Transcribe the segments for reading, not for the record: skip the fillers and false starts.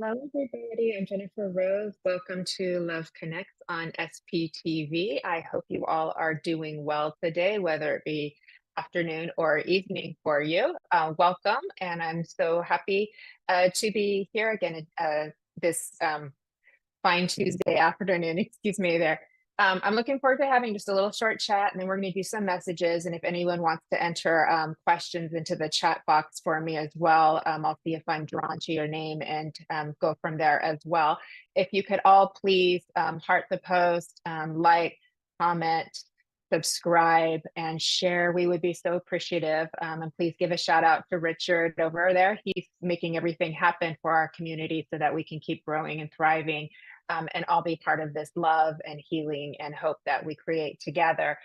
Hello, everybody. I'm Jennifer Rose. Welcome to Love Connects on SPTV. I hope you all are doing well today, whether it be afternoon or evening for you. Welcome, and I'm so happy to be here again this fine Tuesday afternoon, excuse me there. I'm looking forward to having just a little short chat, and then we're going to do some messages. And if anyone wants to enter questions into the chat box for me as well, I'll see if I'm drawn to your name and go from there as well. If you could all please heart the post, like, comment, subscribe, and share, we would be so appreciative. And please give a shout out to Richard over there. He's making everything happen for our community so that we can keep growing and thriving, and all be part of this love and healing and hope that we create together.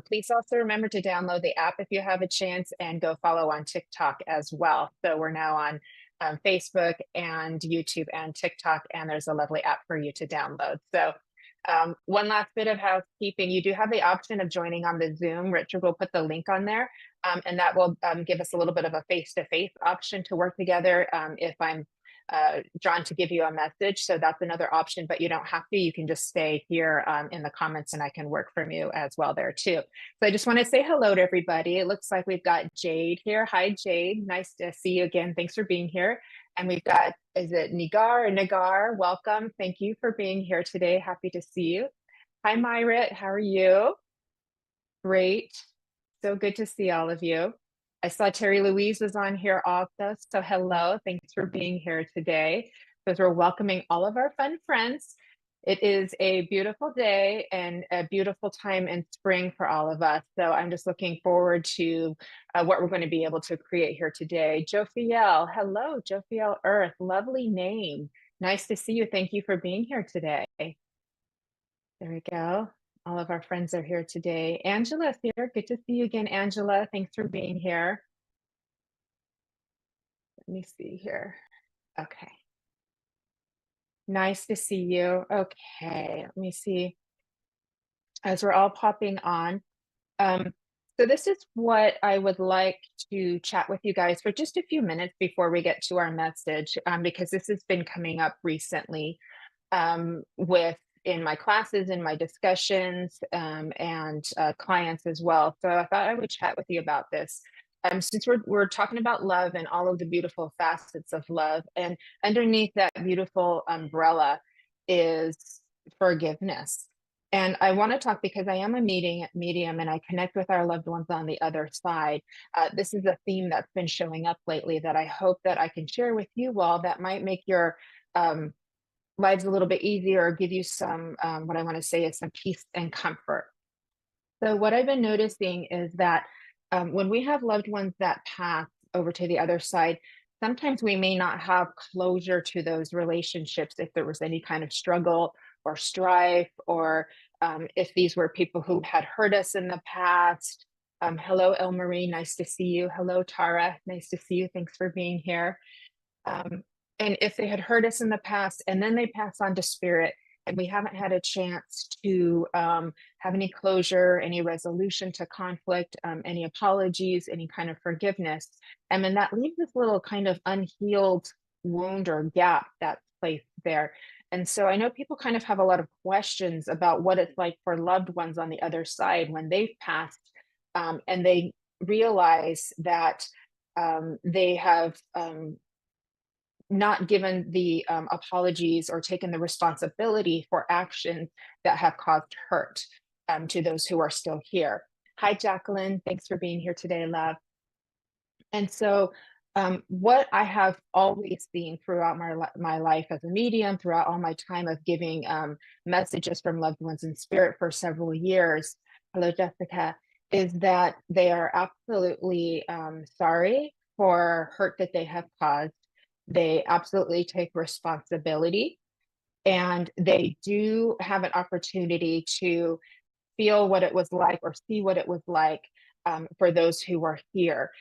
Please also remember to download the app if you have a chance, and go follow on TikTok as well. So we're now on Facebook and YouTube and TikTok, and there's a lovely app for you to download. So one last bit of housekeeping. You do have the option of joining on the Zoom. Richard will put the link on there, and that will give us a little bit of a face-to-face option to work together if I'm drawn to give you a message. So that's another option, but you don't have to. You can just stay here in the comments and I can work from you as well there too. So I just want to say hello to everybody. It looks like we've got Jade here. Hi, Jade. Nice to see you again. Thanks for being here. And we've got, is it Nigar or Nagar? Welcome. Thank you for being here today. Happy to see you. Hi, Myrit. How are you? Great. So good to see all of you. I saw Terry Louise was on here also. So hello, thanks for being here today. Because we're welcoming all of our fun friends. It is a beautiful day and a beautiful time in spring for all of us. So I'm just looking forward to what we're going to be able to create here today. Jophiel, hello, Jophiel Earth, lovely name. Nice to see you. Thank you for being here today. There we go. All of our friends are here today. Angela's here. Good to see you again, Angela. Thanks for being here. Let me see here. Okay. Nice to see you. Okay, let me see. As we're all popping on. So this is what I would like to chat with you guys for just a few minutes before we get to our message, because this has been coming up recently with in my classes, in my discussions, and clients as well. So I thought I would chat with you about this. Since we're talking about love and all of the beautiful facets of love, and underneath that beautiful umbrella is forgiveness. And I want to talk because I am a medium and I connect with our loved ones on the other side. This is a theme that's been showing up lately that I hope that I can share with you all that might make your lives a little bit easier or give you some, what I want to say is some peace and comfort. So what I've been noticing is that when we have loved ones that pass over to the other side, sometimes we may not have closure to those relationships if there was any kind of struggle or strife, or if these were people who had hurt us in the past. Hello, El Marie, nice to see you. Hello, Tara, nice to see you. Thanks for being here. And if they had hurt us in the past and then they pass on to spirit, and we haven't had a chance to have any closure, any resolution to conflict, any apologies, any kind of forgiveness, and then that leaves this little kind of unhealed wound or gap that's placed there. And so I know people kind of have a lot of questions about what it's like for loved ones on the other side when they've passed, and they realize that they have not given the apologies or taken the responsibility for actions that have caused hurt to those who are still here. Hi, Jacqueline. Thanks for being here today, love. And so what I have always seen throughout my life as a medium, throughout all my time of giving messages from loved ones in spirit for several years, hello, Jessica, is that they are absolutely sorry for hurt that they have caused. They absolutely take responsibility, and they do have an opportunity to feel what it was like or see what it was like for those who are here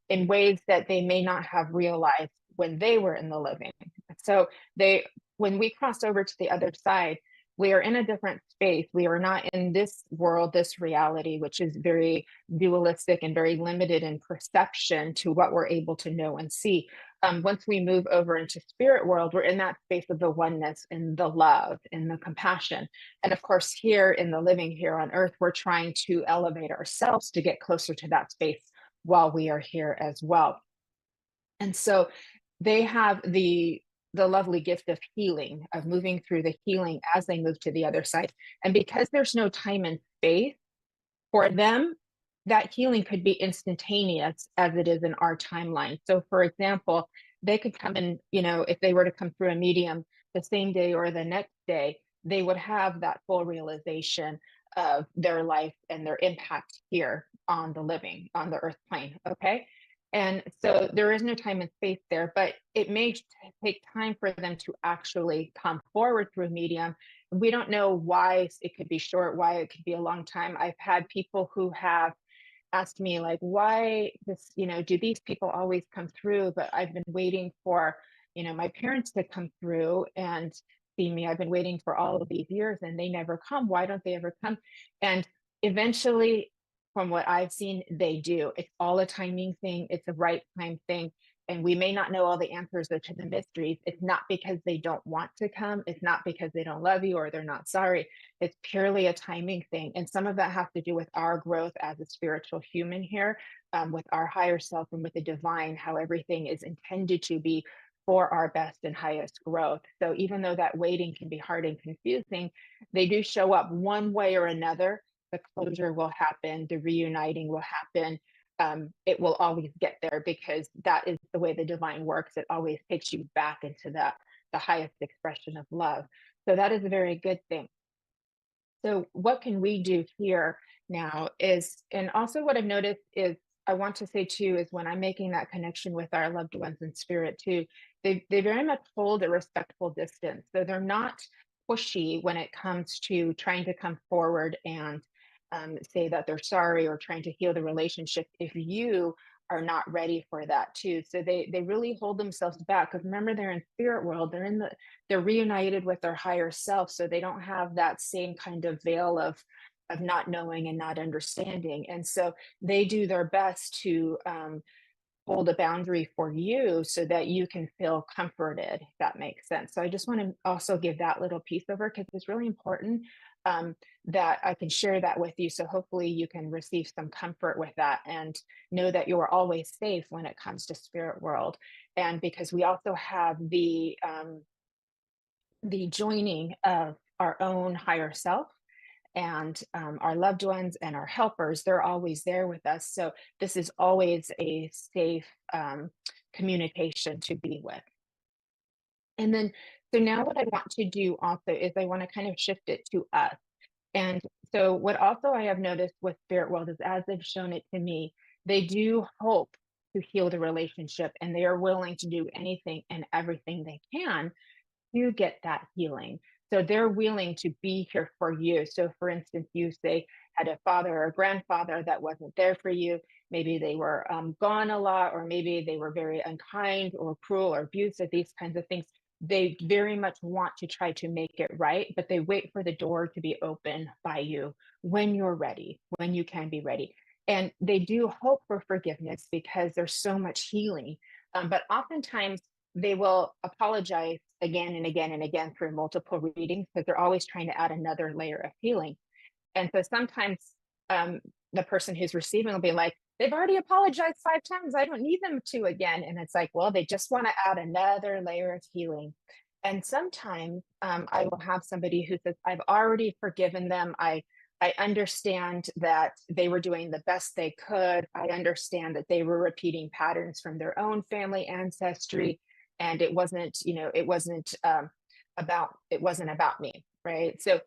in ways that they may not have realized when they were in the living. So when we cross over to the other side, we are in a different space. We are not in this world, this reality, which is very dualistic and very limited in perception to what we're able to know and see. once we move over into spirit world, we're in that space of the oneness and the love and the compassion. And of course, here in the living here on earth, we're trying to elevate ourselves to get closer to that space while we are here as well. And so they have the lovely gift of healing, of moving through the healing as they move to the other side. And because there's no time and space for them, that healing could be instantaneous as it is in our timeline. So, for example, they could come in, if they were to come through a medium the same day or the next day, they would have that full realization of their life and their impact here on the living, on the earth plane. Okay. And so there is no time and space there, but it may take time for them to actually come forward through a medium. We don't know why it could be short, why it could be a long time. I've had people who have asked me like, why this, do these people always come through? But I've been waiting for, my parents to come through and see me. I've been waiting for all of these years and they never come. Why don't they ever come? And eventually, from what I've seen, they do. It's all a timing thing. It's a right time thing. And we may not know all the answers to the mysteries. It's not because they don't want to come. It's not because they don't love you or they're not sorry. It's purely a timing thing. And some of that has to do with our growth as a spiritual human here, with our higher self and with the divine, how everything is intended to be for our best and highest growth. So even though that waiting can be hard and confusing, they do show up one way or another. The closure will happen, the reuniting will happen. It will always get there because that is the way the divine works. It always takes you back into the highest expression of love. So that is a very good thing. So what can we do here now is, and also what I've noticed is, I want to say too, is when I'm making that connection with our loved ones in spirit too, they very much hold a respectful distance. So they're not pushy when it comes to trying to come forward and say that they're sorry or trying to heal the relationship if you are not ready for that too. So they really hold themselves back because remember they're in spirit world, they're reunited with their higher self, so they don't have that same kind of veil of not knowing and not understanding. And so they do their best to hold a boundary for you so that you can feel comforted, if that makes sense. So I just want to also give that little piece over because it's really important, that I can share that with you. So hopefully you can receive some comfort with that and know that you are always safe when it comes to spirit world. And because we also have the joining of our own higher self and our loved ones and our helpers, they're always there with us. So this is always a safe communication to be with. And then, so now what I want to do also is I want to kind of shift it to us. And so what also I have noticed with spirit world is as they've shown it to me, they do hope to heal the relationship and they are willing to do anything and everything they can to get that healing. So they're willing to be here for you. So, for instance, you say had a father or a grandfather that wasn't there for you. Maybe they were gone a lot, or maybe they were very unkind or cruel or abusive, these kinds of things. They very much want to try to make it right, but they wait for the door to be open by you when you're ready, when you can be ready. And they do hope for forgiveness because there's so much healing. But oftentimes, they will apologize again and again and again through multiple readings because they're always trying to add another layer of healing. And so sometimes the person who's receiving will be like, they've already apologized 5 times. I don't need them to again. And it's like, well, they just want to add another layer of healing. And sometimes I will have somebody who says, I've already forgiven them. I understand that they were doing the best they could. I understand that they were repeating patterns from their own family ancestry. And it wasn't, it wasn't about me. Right. So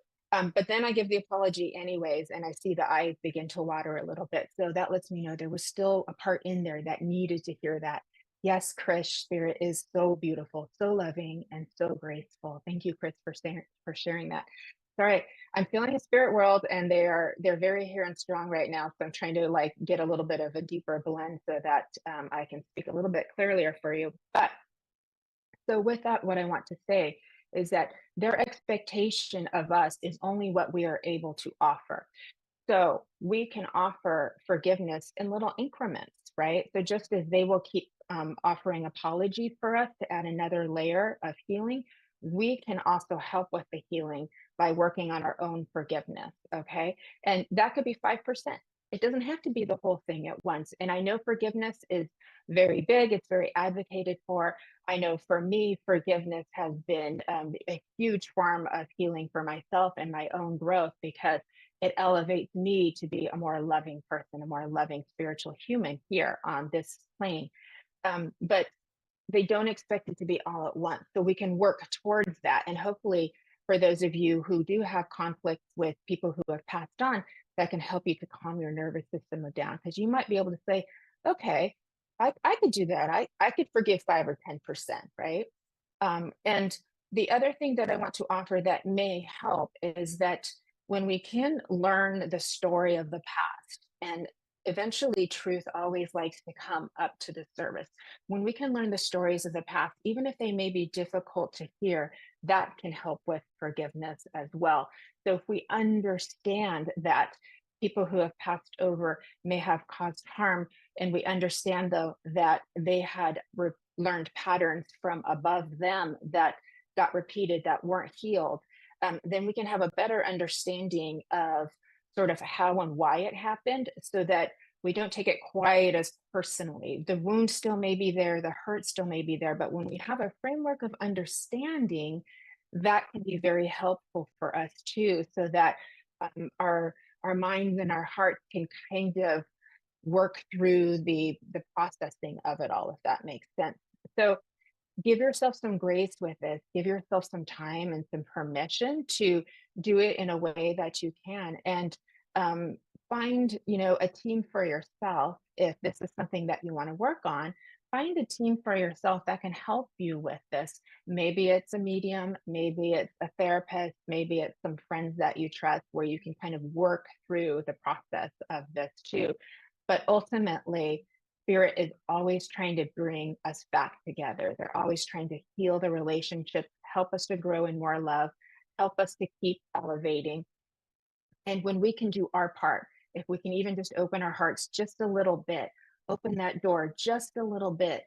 but then I give the apology anyways, and I see the eyes begin to water a little bit. So that lets me know there was still a part in there that needed to hear that. Yes, Chris, spirit is so beautiful, so loving, and so graceful. Thank you, Chris, for sharing that. All right, I'm feeling a spirit world, and they're very here and strong right now. So I'm trying to like get a little bit of a deeper blend so that I can speak a little bit clearer for you. But so with that, what I want to say is that their expectation of us is only what we are able to offer. So we can offer forgiveness in little increments, right? So just as they will keep offering apology for us to add another layer of healing, we can also help with the healing by working on our own forgiveness. Okay. And that could be 5%. It doesn't have to be the whole thing at once. And I know forgiveness is very big, it's very advocated for. I know for me, forgiveness has been a huge form of healing for myself and my own growth because it elevates me to be a more loving person, a more loving spiritual human here on this plane. But they don't expect it to be all at once. So we can work towards that. And hopefully, for those of you who do have conflicts with people who have passed on, that can help you to calm your nervous system down. Because you might be able to say, okay, I could do that. I could forgive 5 or 10%, right? And the other thing that I want to offer that may help is that when we can learn the story of the past, and eventually truth always likes to come up to the surface. When we can learn the stories of the past, even if they may be difficult to hear, that can help with forgiveness as well. So if we understand that people who have passed over may have caused harm, and we understand though that they had learned patterns from above them that got repeated that weren't healed, then we can have a better understanding of sort of how and why it happened so that we don't take it quite as personally. The wound still may be there, the hurt still may be there, but when we have a framework of understanding, that can be very helpful for us too, so that our minds and our hearts can kind of work through the processing of it all, if that makes sense. So give yourself some grace with this. Give yourself some time and some permission to do it in a way that you can. And um, find, a team for yourself. If this is something that you want to work on, find a team for yourself that can help you with this. Maybe it's a medium, maybe it's a therapist, maybe it's some friends that you trust where you can kind of work through the process of this too. But ultimately, spirit is always trying to bring us back together. They're always trying to heal the relationship, help us to grow in more love, help us to keep elevating. And when we can do our part, if we can even just open our hearts just a little bit, open that door just a little bit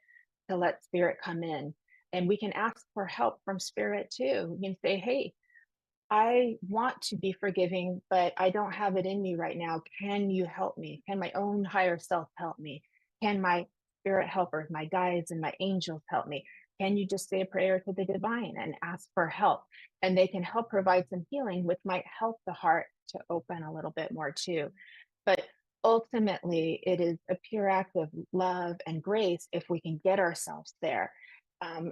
to let spirit come in. And we can ask for help from spirit too. We can say, hey, I want to be forgiving, but I don't have it in me right now. Can you help me? Can my own higher self help me? Can my spirit helpers, my guides, and my angels help me? Can you just say a prayer to the divine and ask for help? And they can help provide some healing, which might help the heart to open a little bit more too. But ultimately, it is a pure act of love and grace if we can get ourselves there.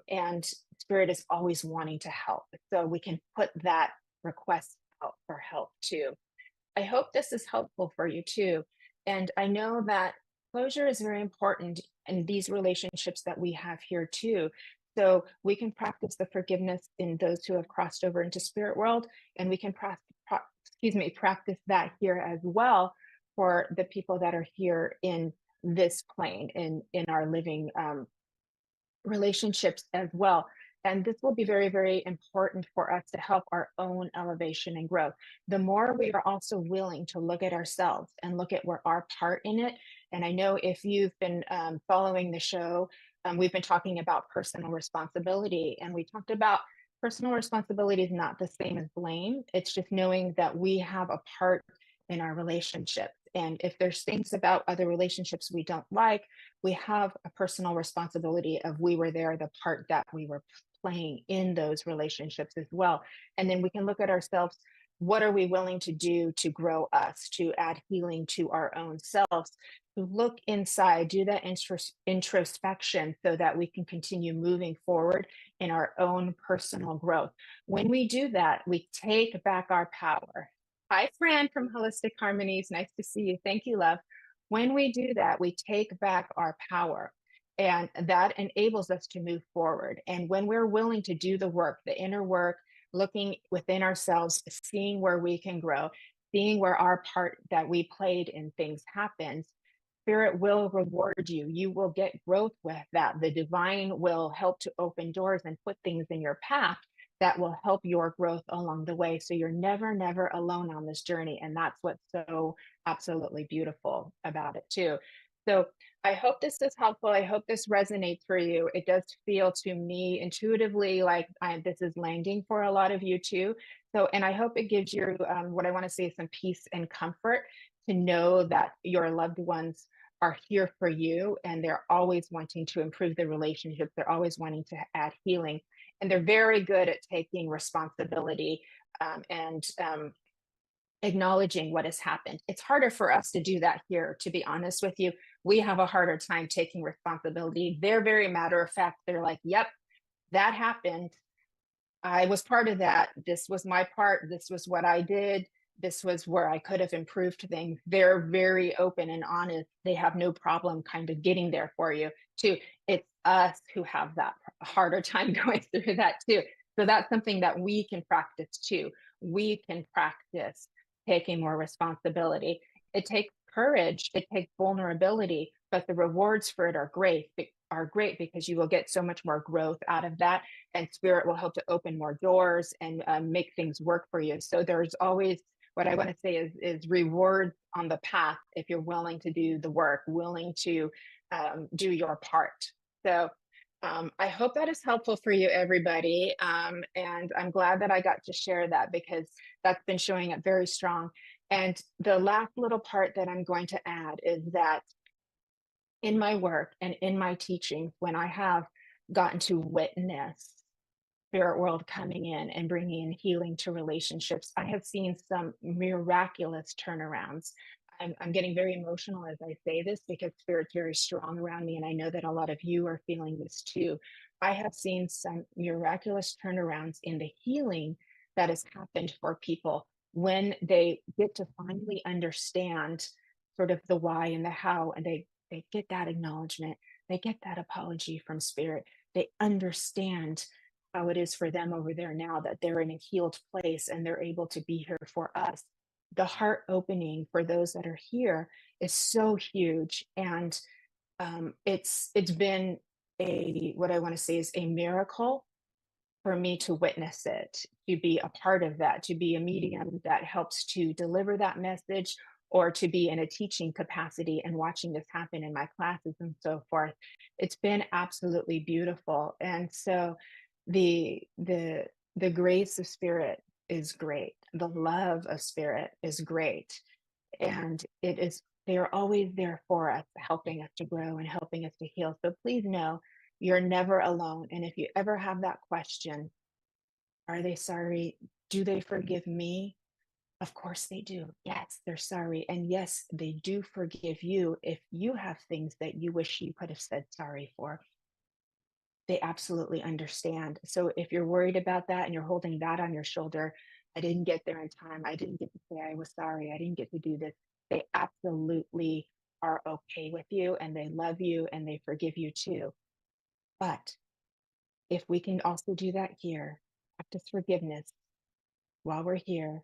And spirit is always wanting to help. So we can put that request out for help too. I hope this is helpful for you too. And I know that closure is very important in these relationships that we have here too. So we can practice the forgiveness in those who have crossed over into spirit world, and we can practice that here as well for the people that are here in this plane in our living relationships as well. And this will be very, very important for us to help our own elevation and growth. The more we are also willing to look at ourselves and look at where our part in it. And I know if you've been following the show, we've been talking about personal responsibility, and we talked about personal responsibility is not the same as blame. It's just knowing that we have a part in our relationships. And if there's things about other relationships we don't like, we have a personal responsibility of we were there, the part that we were playing in those relationships as well. And then we can look at ourselves. What are we willing to do to grow us, to add healing to our own selves, to look inside, do that introspection so that we can continue moving forward in our own personal growth. When we do that, we take back our power. Hi, Fran from Holistic Harmonies. Nice to see you. Thank you, love. When we do that, we take back our power, and that enables us to move forward. And when we're willing to do the work, the inner work, looking within ourselves, seeing where we can grow, seeing where our part that we played in things happens, spirit will reward you. You will get growth with that. The divine will help to open doors and put things in your path that will help your growth along the way. So you're never, never alone on this journey. And that's what's so absolutely beautiful about it too. So I hope this is helpful. I hope this resonates for you. It does feel to me intuitively like this is landing for a lot of you too. So, and I hope it gives you what I want to say, some peace and comfort to know that your loved ones are here for you and they're always wanting to improve the relationship. They're always wanting to add healing. And they're very good at taking responsibility and acknowledging what has happened. It's harder for us to do that here, to be honest with you. We have a harder time taking responsibility. They're very matter of fact. They're like, yep, that happened. I was part of that. This was my part. This was what I did. This was where I could have improved things. They're very open and honest. They have no problem kind of getting there for you too. It's us who have that harder time going through that too. So that's something that we can practice too. We can practice taking more responsibility. It takes courage, it takes vulnerability, but the rewards for it are great because you will get so much more growth out of that, and spirit will help to open more doors and make things work for you. So there's always, what I want to say is rewards on the path if you're willing to do the work, willing to do your part. So I hope that is helpful for you, everybody. And I'm glad that I got to share that because that's been showing up very strong. And the last little part that I'm going to add is that in my work and in my teaching, when I have gotten to witness spirit world coming in and bringing in healing to relationships, I have seen some miraculous turnarounds. I'm getting very emotional as I say this because spirit's very strong around me, and I know that a lot of you are feeling this too. I have seen some miraculous turnarounds in the healing that has happened for people when they get to finally understand sort of the why and the how, and they get that acknowledgement, they get that apology from spirit, they understand how it is for them over there now that they're in a healed place and they're able to be here for us. The heart opening for those that are here is so huge, and it's been a, what I want to say is a miracle for me to witness it, to be a part of that, to be a medium that helps to deliver that message, or to be in a teaching capacity and watching this happen in my classes and so forth. It's been absolutely beautiful. And so the grace of spirit is great. The love of spirit is great. And it is, they are always there for us, helping us to grow and helping us to heal. So please know you're never alone. And if you ever have that question, are they sorry? Do they forgive me? Of course they do. Yes, they're sorry. And yes, they do forgive you if you have things that you wish you could have said sorry for. They absolutely understand. So if you're worried about that and you're holding that on your shoulder, I didn't get there in time. I didn't get to say I was sorry. I didn't get to do this. They absolutely are okay with you and they love you and they forgive you too. But if we can also do that here, practice forgiveness while we're here,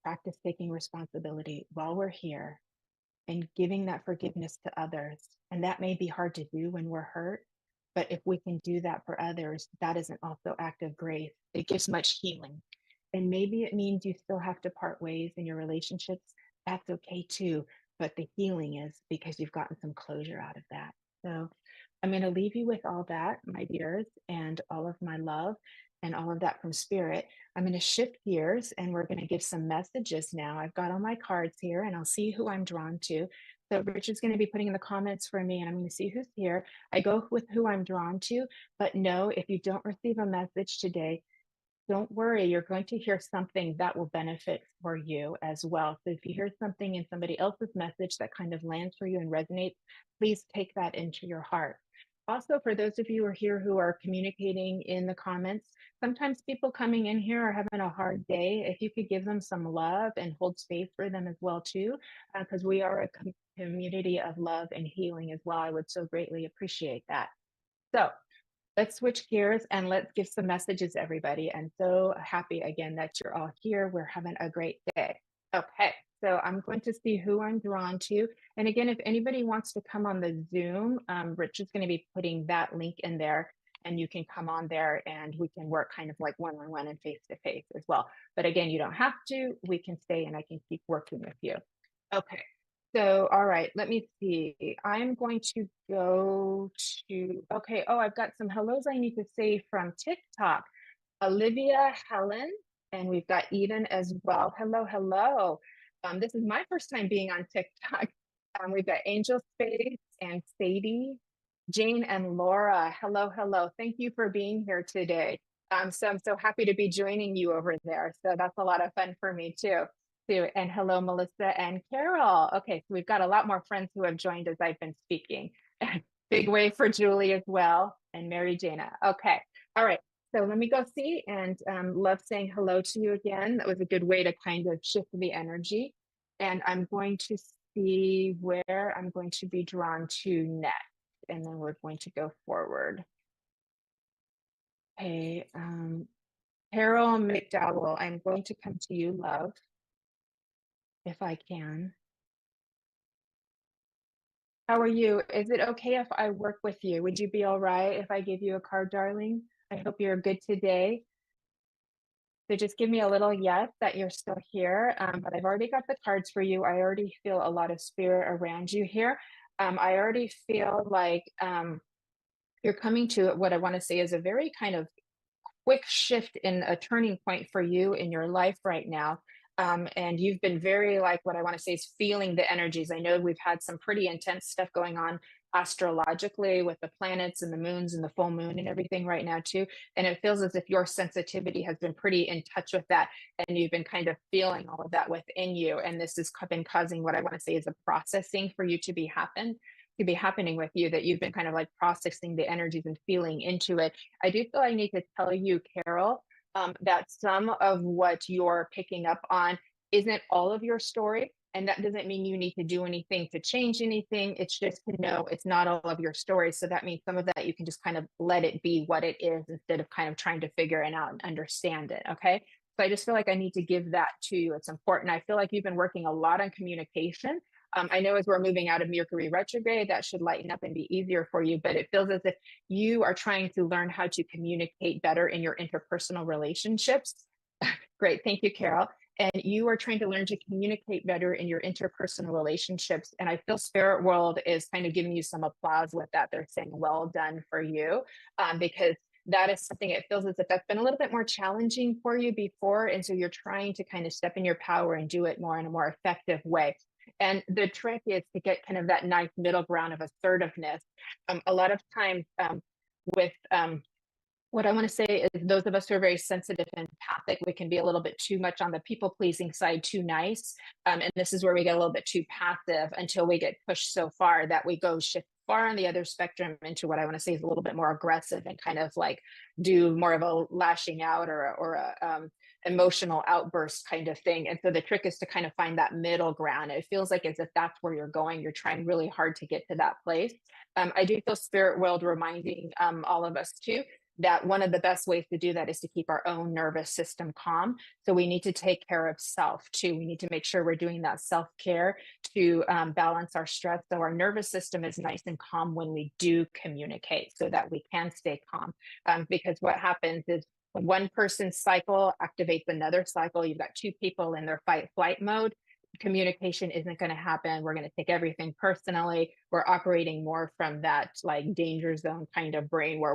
practice taking responsibility while we're here, and giving that forgiveness to others. And that may be hard to do when we're hurt, but if we can do that for others, that is an also act of grace. It gives much healing. And maybe it means you still have to part ways in your relationships. That's okay too. But the healing is because you've gotten some closure out of that. So I'm going to leave you with all that, my dears, and all of my love and all of that from spirit. I'm going to shift gears and we're going to give some messages now. I've got all my cards here and I'll see who I'm drawn to. So Richard's going to be putting in the comments for me and I'm going to see who's here. I go with who I'm drawn to, but no, if you don't receive a message today, don't worry, you're going to hear something that will benefit for you as well. So if you hear something in somebody else's message that kind of lands for you and resonates, please take that into your heart. Also, for those of you who are here who are communicating in the comments, sometimes people coming in here are having a hard day. If you could give them some love and hold space for them as well too, because we are a community of love and healing as well. I would so greatly appreciate that. So let's switch gears and let's give some messages, everybody. And so happy again that you're all here. We're having a great day. Okay, so I'm going to see who I'm drawn to. And again, if anybody wants to come on the Zoom, Rich is going to be putting that link in there and you can come on there and we can work kind of like one-on-one and face-to-face as well. But again, you don't have to. We can stay and I can keep working with you. Okay, So, all right, let me see. I'm going to go okay. Oh, I've got some hellos I need to say from TikTok. Olivia, Helen, and we've got Eden as well. Hello, hello. This is my first time being on TikTok. We've got Angel Space and Sadie, Jane and Laura. Hello, hello. Thank you for being here today. So I'm so happy to be joining you over there. So that's a lot of fun for me too. And hello, Melissa and Carol. Okay, so we've got a lot more friends who have joined as I've been speaking. Big wave for Julie as well, and Mary Jana. Okay, all right. So let me go see and love saying hello to you again. That was a good way to kind of shift the energy. And I'm going to see where I'm going to be drawn to next. And then we're going to go forward. Okay, Carol McDowell, I'm going to come to you, love, if I can. How are you? Is it okay if I work with you? Would you be all right if I give you a card, darling? I hope you're good today. So just give me a little yes that you're still here. But I've already got the cards for you. I already feel a lot of spirit around you here. I already feel like you're coming to what I want to say is a very kind of quick shift in a turning point for you in your life right now. And you've been very, like, what I want to say is feeling the energies. I know we've had some pretty intense stuff going on astrologically with the planets and the moons and the full moon and everything right now, too. And it feels as if your sensitivity has been pretty in touch with that. And you've been kind of feeling all of that within you. And this has been causing what I want to say is a processing for you to be happening with you, that you've been kind of like processing the energies and feeling into it. I do feel I need to tell you, Carol, that some of what you're picking up on isn't all of your story. And that doesn't mean you need to do anything to change anything. It's just to know it's not all of your story. So that means some of that you can just kind of let it be what it is instead of kind of trying to figure it out and understand it. Okay. So I just feel like I need to give that to you. It's important. I feel like you've been working a lot on communication. I know as we're moving out of Mercury retrograde, that should lighten up and be easier for you, but it feels as if you are trying to learn how to communicate better in your interpersonal relationships. Great. Thank you, Carol. And you are trying to learn to communicate better in your interpersonal relationships. And I feel Spirit World is kind of giving you some applause with that. They're saying, well done for you, because that is something it feels as if that's been a little bit more challenging for you before. And so you're trying to kind of step in your power and do it more in a more effective way. And the trick is to get kind of that nice middle ground of assertiveness. A lot of times with what I want to say is those of us who are very sensitive and empathic, we can be a little bit too much on the people pleasing side, too nice. And this is where we get a little bit too passive until we get pushed so far that we go shift far on the other spectrum into what I want to say is a little bit more aggressive and kind of like do more of a lashing out or a emotional outburst kind of thing. And so the trick is to kind of find that middle ground. It feels like as if that's where you're going. You're trying really hard to get to that place. I do feel Spirit World reminding all of us too that one of the best ways to do that is to keep our own nervous system calm. So we need to take care of self too. We need to make sure we're doing that self-care to balance our stress. So our nervous system is nice and calm when we do communicate so that we can stay calm. Because what happens is when one person's cycle activates another cycle, you've got two people in their fight flight mode, communication isn't going to happen. We're going to take everything personally. We're operating more from that like danger zone kind of brain where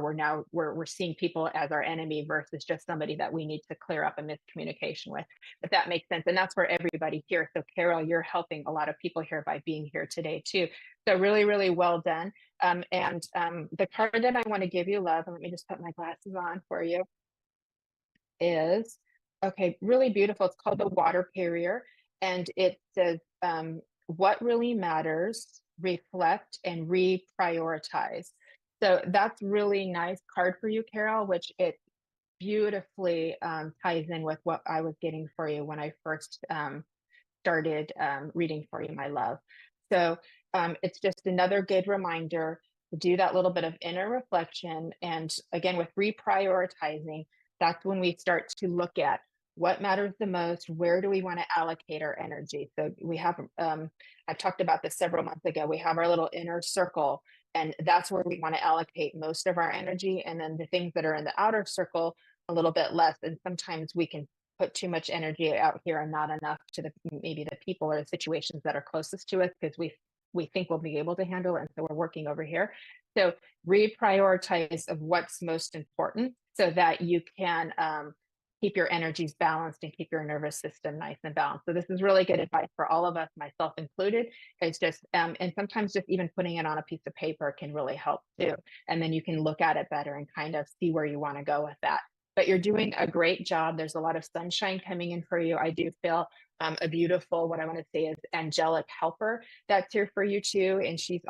we're seeing people as our enemy versus just somebody that we need to clear up a miscommunication with, if that makes sense. And that's for everybody here. So Carol, you're helping a lot of people here by being here today too. So really, really well done. And the card that I want to give you, love, and let me just put my glasses on for you, is okay, really beautiful. It's called the water carrier. And it says, what really matters, reflect and reprioritize. So that's really nice card for you, Carol, which it beautifully ties in with what I was getting for you when I first started reading for you, my love. So it's just another good reminder to do that little bit of inner reflection. And again, with reprioritizing, that's when we start to look at what matters the most, where do we want to allocate our energy. So we have, I talked about this several months ago, we have our little inner circle, and that's where we want to allocate most of our energy. And then the things that are in the outer circle, a little bit less. And sometimes we can put too much energy out here and not enough to maybe the people or the situations that are closest to us because we think we'll be able to handle it, and so we're working over here. So reprioritize of what's most important so that you can keep your energies balanced and keep your nervous system nice and balanced. So this is really good advice for all of us, myself included. It's just and sometimes just even putting it on a piece of paper can really help too. And then you can look at it better and kind of see where you want to go with that. But you're doing a great job. There's a lot of sunshine coming in for you. I do feel a beautiful, what I want to say is angelic helper that's here for you too. And she's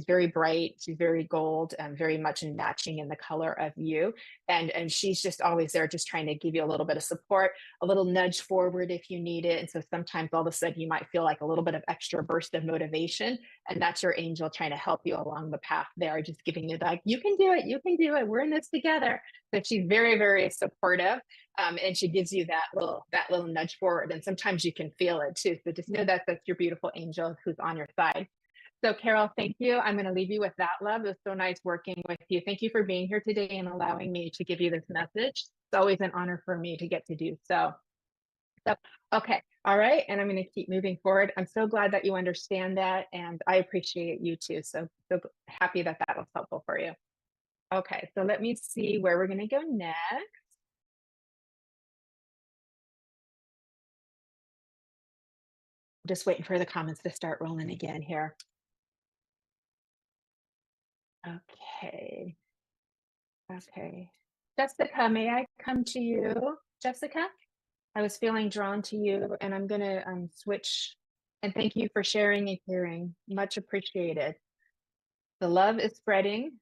very bright. She's very gold and very much matching in the color of you. And she's just always there, just trying to give you a little bit of support, a little nudge forward if you need it. And so sometimes all of a sudden you might feel like a little bit of extra burst of motivation. And that's your angel trying to help you along the path there, just giving you like, you can do it, you can do it. We're in this together. So she's very, very supportive. And she gives you that little nudge forward. And sometimes you can feel it too. So just know that that's your beautiful angel who's on your side. So Carol, thank you. I'm going to leave you with that, love. It was so nice working with you. Thank you for being here today and allowing me to give you this message. It's always an honor for me to get to do so. So, okay. All right. And I'm going to keep moving forward. I'm so glad that you understand that. And I appreciate you too. So happy that that was helpful for you. Okay. So let me see where we're going to go next. Just waiting for the comments to start rolling again here. Okay. Okay. Jessica, may I come to you? Jessica, I was feeling drawn to you, and I'm going to switch. And thank you for sharing and hearing. Much appreciated. The love is spreading,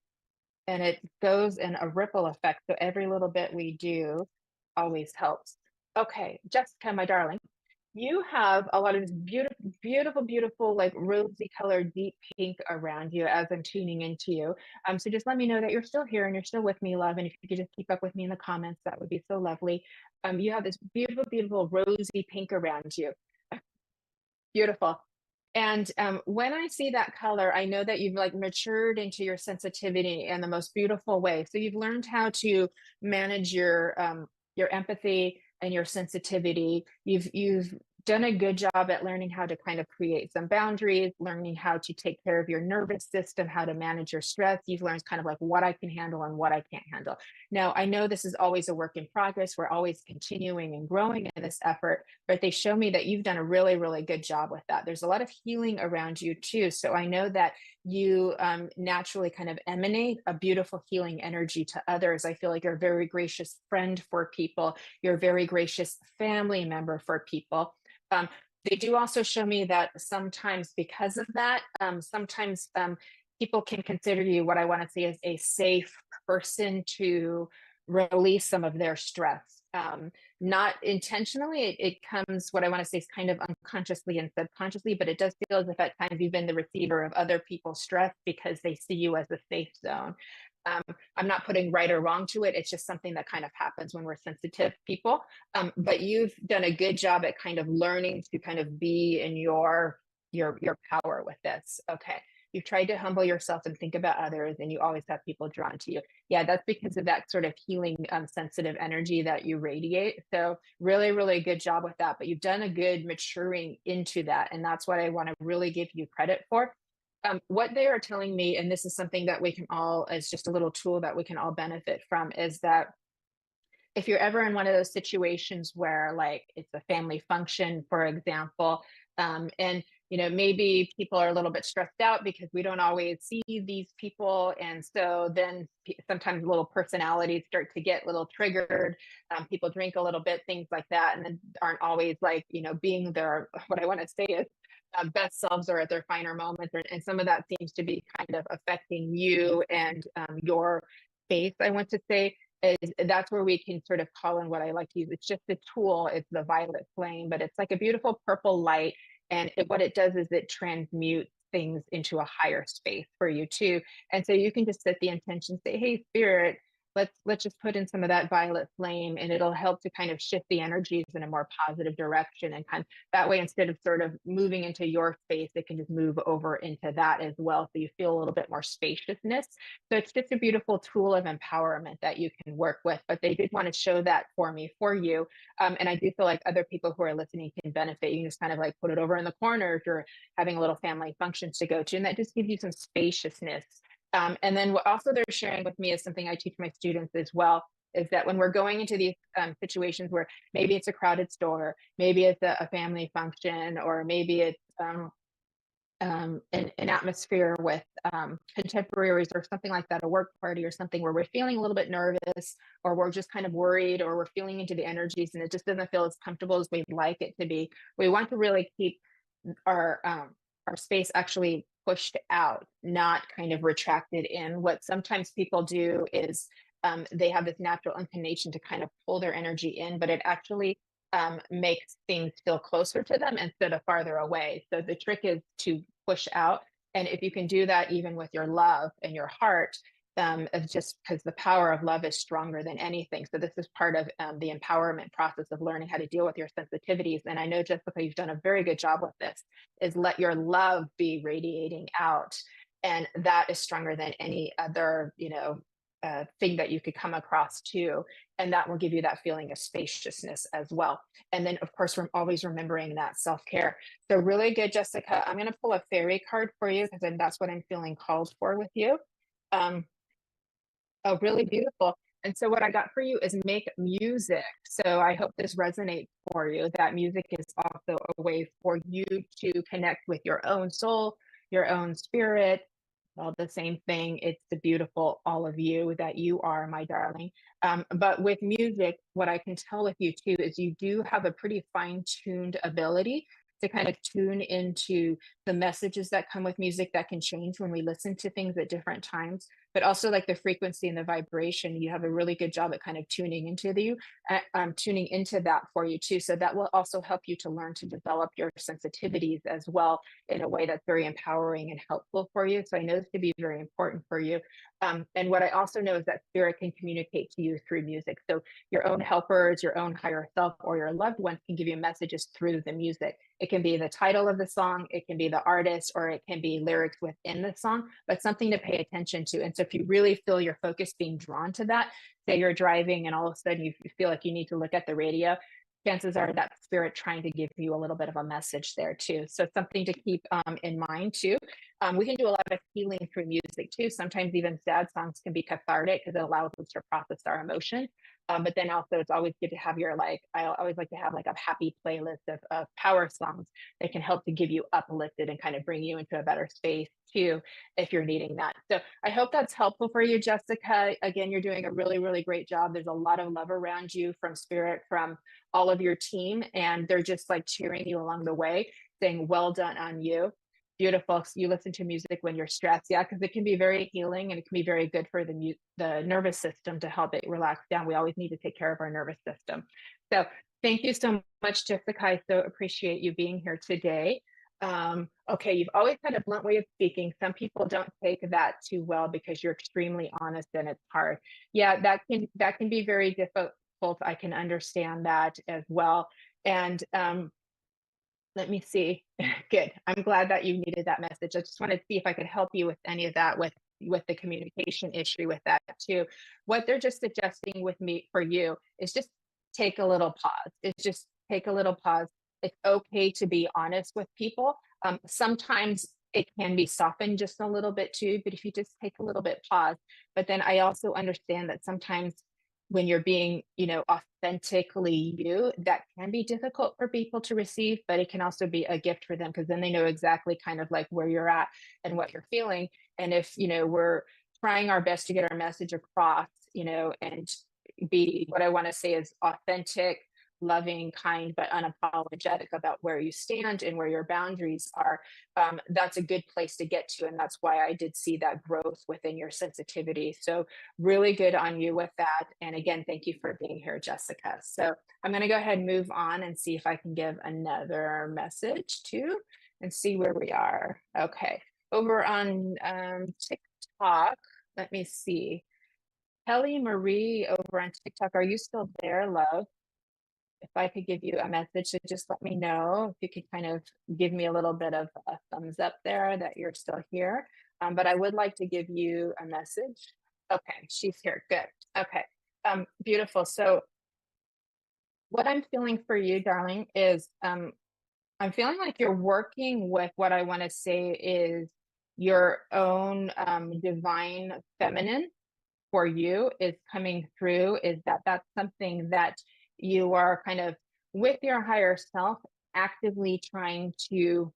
and it goes in a ripple effect. So every little bit we do always helps. Okay, Jessica, my darling. You have a lot of this beautiful, beautiful, beautiful, like rosy colored deep pink around you as I'm tuning into you. So just let me know that you're still here and you're still with me, love. And if you could just keep up with me in the comments, that would be so lovely. You have this beautiful, beautiful rosy pink around you. Beautiful. And when I see that color, I know that you've like matured into your sensitivity in the most beautiful way. So you've learned how to manage your empathy and your sensitivity. You've done a good job at learning how to kind of create some boundaries, learning how to take care of your nervous system, how to manage your stress. You've learned kind of like what I can handle and what I can't handle. Now, I know this is always a work in progress. We're always continuing and growing in this effort, but they show me that you've done a really, really good job with that. There's a lot of healing around you too. So I know that you naturally kind of emanate a beautiful healing energy to others. I feel like you're a very gracious friend for people. You're a very gracious family member for people. They do also show me that sometimes because of that, sometimes people can consider you what I want to say is a safe person to release some of their stress. Not intentionally, it comes, what I want to say is kind of unconsciously and subconsciously, but it does feel as if at times you've been the receiver of other people's stress because they see you as a safe zone. I'm not putting right or wrong to it. It's just something that kind of happens when we're sensitive people. But you've done a good job at kind of learning to kind of be in your power with this. Okay. You've tried to humble yourself and think about others, and you always have people drawn to you. Yeah, that's because of that sort of healing, sensitive energy that you radiate. So really, really good job with that. But you've done a good maturing into that. And that's what I want to really give you credit for. What they are telling me, and this is something that we can all, as just a little tool that we can all benefit from, is that if you're ever in one of those situations where like it's a family function, for example, and maybe people are a little bit stressed out because we don't always see these people, and so then sometimes little personalities start to get a little triggered. People drink a little bit, things like that, and then aren't always like being their, what I want to say is, best selves or at their finer moments, and some of that seems to be kind of affecting you and your faith, I want to say. That's where we can sort of call in what I like to use. It's just a tool. It's the violet flame, but it's like a beautiful purple light. And what it does is it transmutes things into a higher space for you too. And so you can just set the intention, say, hey, spirit, let's just put in some of that violet flame, and it'll help to kind of shift the energies in a more positive direction, and kind of that way, instead of sort of moving into your space, it can just move over into that as well, so you feel a little bit more spaciousness. So it's just a beautiful tool of empowerment that you can work with. But they did want to show that for me, for you. And I do feel like other people who are listening can benefit. You can just kind of like put it over in the corner if you're having a little family functions to go to, and that just gives you some spaciousness. And then what also they're sharing with me is something I teach my students as well, is that when we're going into these situations where maybe it's a crowded store, maybe it's a family function, or maybe it's an atmosphere with contemporaries or something like that, a work party or something where we're feeling a little bit nervous, or we're just kind of worried, or we're feeling into the energies and it just doesn't feel as comfortable as we'd like it to be. We want to really keep our space actually pushed out, not kind of retracted in. What sometimes people do is they have this natural inclination to kind of pull their energy in, but it actually makes things feel closer to them instead of farther away. So the trick is to push out. And if you can do that even with your love and your heart, of just because the power of love is stronger than anything. So this is part of the empowerment process of learning how to deal with your sensitivities. And I know, Jessica, you've done a very good job with this, is let your love be radiating out. And that is stronger than any other, thing that you could come across too. And that will give you that feeling of spaciousness as well. And then, of course, we're always remembering that self care. So, really good, Jessica. I'm going to pull a fairy card for you because that's what I'm feeling called for with you. Um, Oh, really beautiful. And so what I got for you is make music. So I hope this resonates for you. That music is also a way for you to connect with your own soul, your own spirit. All the same thing. It's the beautiful all of you that you are, my darling. But with music, what I can tell with you too is you do have a pretty fine-tuned ability to kind of tune into the messages that come with music that can change when we listen to things at different times, but also like the frequency and the vibration. You have a really good job at kind of tuning into that for you too. So that will also help you to learn to develop your sensitivities as well in a way that's very empowering and helpful for you. So I know this to be very important for you. And what I also know is that spirit can communicate to you through music. So your own helpers, your own higher self, or your loved ones can give you messages through the music. It can be the title of the song, it can be the artist, or it can be lyrics within the song, but something to pay attention to. And so if you really feel your focus being drawn to that, say you're driving and all of a sudden you feel like you need to look at the radio, chances are that spirit trying to give you a little bit of a message there too. So something to keep in mind too. We can do a lot of healing through music too. Sometimes even sad songs can be cathartic because it allows us to process our emotions. But then also it's always good to have your I always like to have like a happy playlist of power songs that can help to give you uplifted and kind of bring you into a better space too, if you're needing that. So I hope that's helpful for you, Jessica. Again, you're doing a really, really great job. There's a lot of love around you from spirit, from all of your team, and they're just like cheering you along the way, saying, well done on you. Beautiful. So you listen to music when you're stressed. Yeah, because it can be very healing and it can be very good for the nervous system to help it relax down. We always need to take care of our nervous system. So thank you so much, Jessica. I so appreciate you being here today. Okay, you've always had a blunt way of speaking. Some people don't take that too well because you're extremely honest and it's hard. Yeah, that can be very difficult. I can understand that as well. And let me see. Good. I'm glad that you needed that message. I just wanted to see if I could help you with any of that with the communication issue with that too. What they're just suggesting with me for you is just take a little pause. It's just take a little pause. It's okay to be honest with people. Sometimes it can be softened just a little bit too, but if you just take a little bit pause. But then I also understand that sometimes when you're being, authentically you, that can be difficult for people to receive, but it can also be a gift for them because then they know exactly kind of like where you're at and what you're feeling. And if, we're trying our best to get our message across, and be what I want to say is authentic, loving, kind, but unapologetic about where you stand and where your boundaries are, that's a good place to get to. And that's why I did see that growth within your sensitivity. So, really good on you with that. And again, thank you for being here, Jessica. So, I'm going to go ahead and move on and see if I can give another message too and see where we are. Okay. Over on TikTok, let me see. Kelly Marie over on TikTok, are you still there, love? If I could give you a message, so just let me know. If you could kind of give me a little bit of a thumbs up there that you're still here. But I would like to give you a message. Okay, she's here. Good. Okay. Beautiful. So what I'm feeling for you, darling, is I'm feeling like you're working with what I want to say is your own divine feminine for you is coming through, is that that's something that you are kind of with your higher self actively trying to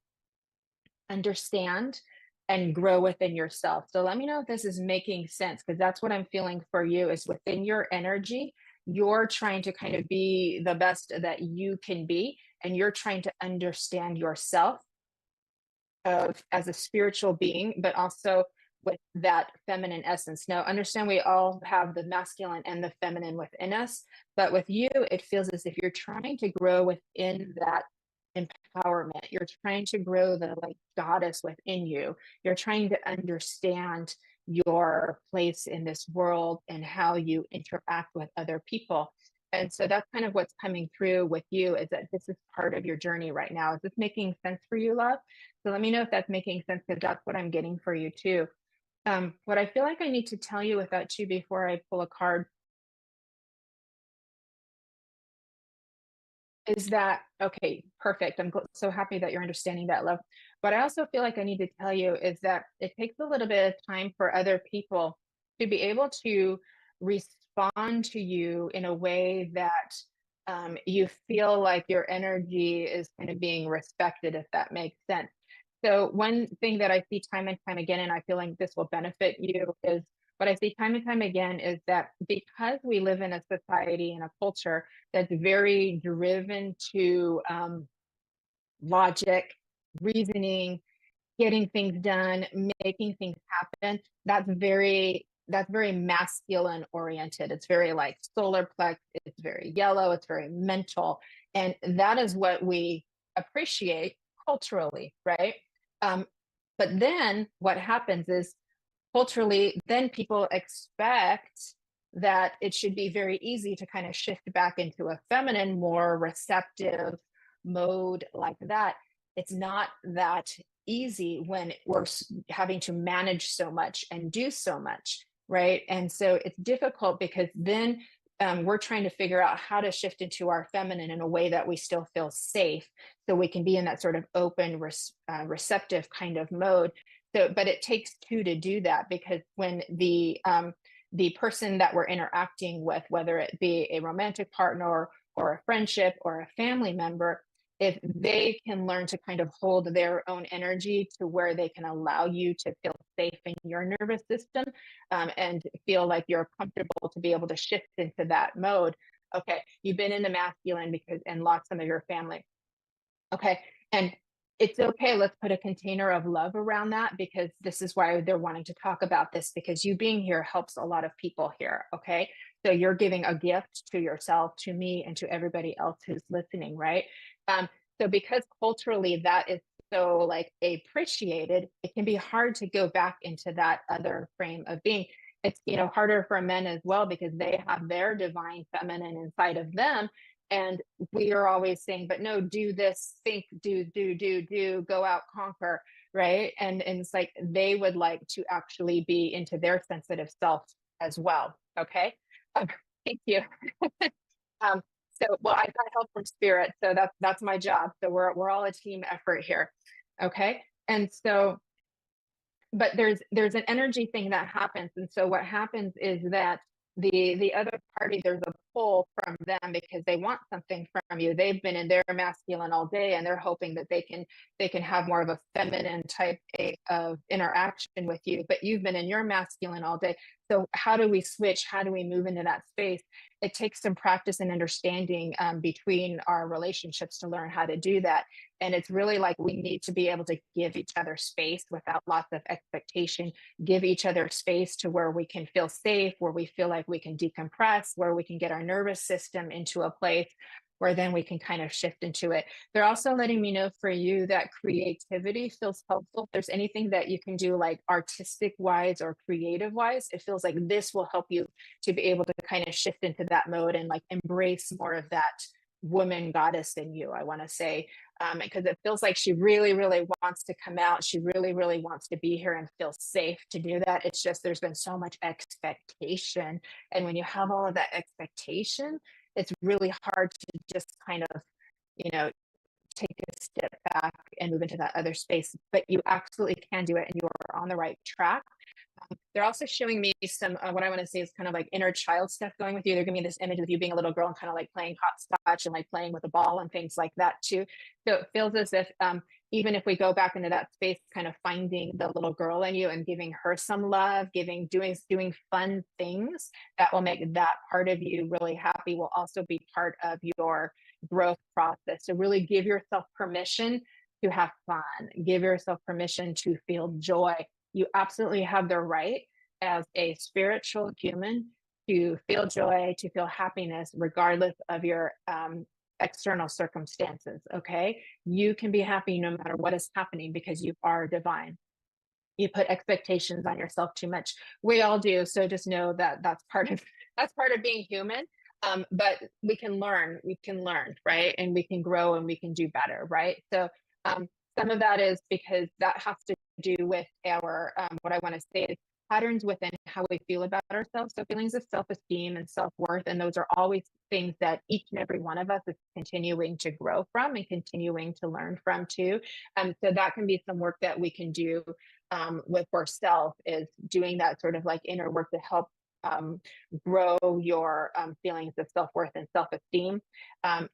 understand and grow within yourself. So let me know if this is making sense, because that's what I'm feeling for you is within your energy. You're trying to kind of be the best that you can be, and you're trying to understand yourself of as a spiritual being, but also with that feminine essence. Now, understand we all have the masculine and the feminine within us, but with you, it feels as if you're trying to grow within that empowerment. You're trying to grow the like goddess within you. You're trying to understand your place in this world and how you interact with other people. And so that's kind of what's coming through with you is that this is part of your journey right now. Is this making sense for you, love? So let me know if that's making sense because that's what I'm getting for you too. What I feel like I need to tell you with that too before I pull a card is that okay, perfect. So happy that you're understanding that, love. But I also feel like I need to tell you is that it takes a little bit of time for other people to be able to respond to you in a way that you feel like your energy is kind of being respected, if that makes sense. So one thing that I see time and time again, and I feel like this will benefit you, is what I see time and time again is that because we live in a society and a culture that's very driven to logic, reasoning, getting things done, making things happen. That's very masculine oriented. It's very like solar plex. It's very yellow. It's very mental, and that is what we appreciate culturally, right? Um, but then what happens is culturally, then people expect that it should be very easy to kind of shift back into a feminine, more receptive mode like that. It's not that easy when we're having to manage so much and do so much, right? And so it's difficult because then we're trying to figure out how to shift into our feminine in a way that we still feel safe so we can be in that sort of open receptive kind of mode. So but it takes two to do that because when the person that we're interacting with, whether it be a romantic partner or a friendship or a family member, if they can learn to kind of hold their own energy to where they can allow you to feel safe in your nervous system and feel like you're comfortable to be able to shift into that mode. Okay, you've been in the masculine because and lost some of your family. Okay. And it's okay. Let's put a container of love around that because this is why they're wanting to talk about this because you being here helps a lot of people here. Okay. So you're giving a gift to yourself, to me, and to everybody else who's listening. Right. Um, so because culturally that is so like appreciated, it can be hard to go back into that other frame of being. It's harder for men as well because they have their divine feminine inside of them and we are always saying, but no, do this, think, do, go out, conquer, right? And it's like they would like to actually be into their sensitive self as well. Okay. Um, thank you. um, well, I got help from spirit, so that's my job. So we're all a team effort here. Okay. And so but there's an energy thing that happens and so what happens is that the other party there's a pull from them because they want something from you. They've been in their masculine all day and they're hoping that they can have more of a feminine type of interaction with you, but you've been in your masculine all day. So how do we switch? How do we move into that space? It takes some practice and understanding between our relationships to learn how to do that. And it's really like we need to be able to give each other space without lots of expectation, give each other space to where we can feel safe, where we feel like we can decompress, where we can get our nervous system into a place where then we can kind of shift into it. They're also letting me know for you that creativity feels helpful. If there's anything that you can do, like artistic wise or creative wise, it feels like this will help you to be able to kind of shift into that mode and like embrace more of that woman goddess in you, I want to say, because it feels like she really, really wants to come out. She really, really wants to be here and feel safe to do that. It's just there's been so much expectation. And when you have all of that expectation, it's really hard to just kind of, you know, take a step back and move into that other space. But you absolutely can do it and you are on the right track. They're also showing me some, what I want to say is kind of like inner child stuff going with you. They're giving me this image of you being a little girl and kind of like playing hopscotch and like playing with a ball and things like that too. So it feels as if even if we go back into that space, kind of finding the little girl in you and giving her some love, doing fun things that will make that part of you really happy will also be part of your growth process. So really give yourself permission to have fun, give yourself permission to feel joy. You absolutely have the right as a spiritual human to feel joy, to feel happiness, regardless of your external circumstances. Okay. You can be happy no matter what is happening because you are divine. You put expectations on yourself too much. We all do. So just know that that's part of being human. But we can learn, right? And we can grow and we can do better, right? So um, some of that is because that has to do with our what I want to say is patterns within how we feel about ourselves. So feelings of self-esteem and self-worth, and those are always things that each and every one of us is continuing to grow from and continuing to learn from too. So that can be some work that we can do with ourselves, is doing that sort of like inner work to help um, grow your feelings of self-worth and self-esteem.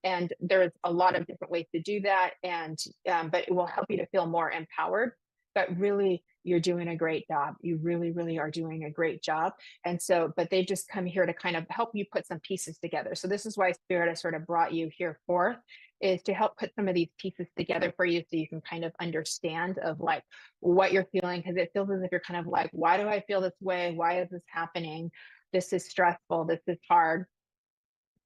And there's a lot of different ways to do that. And but it will help you to feel more empowered. But really, you're doing a great job. You really, really are doing a great job. And so, but they've just come here to kind of help you put some pieces together. So this is why Spirit has sort of brought you here forth, is to help put some of these pieces together for you so you can kind of understand of like what you're feeling, because it feels as if you're kind of like, why do I feel this way? Why is this happening? This is stressful. This is hard.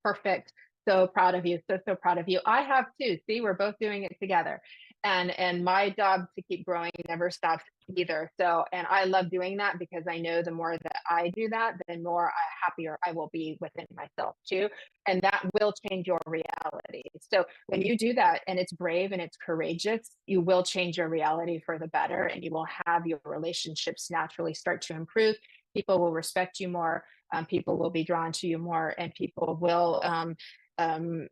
Perfect. So proud of you. So, so proud of you. I have too. See, we're both doing it together. And my job to keep growing never stops either. So, and I love doing that because I know the more that I do that, the more happier I will be within myself too. And that will change your reality. So when you do that and it's brave and it's courageous, you will change your reality for the better and you will have your relationships naturally start to improve. People will respect you more, people will be drawn to you more, and people will um,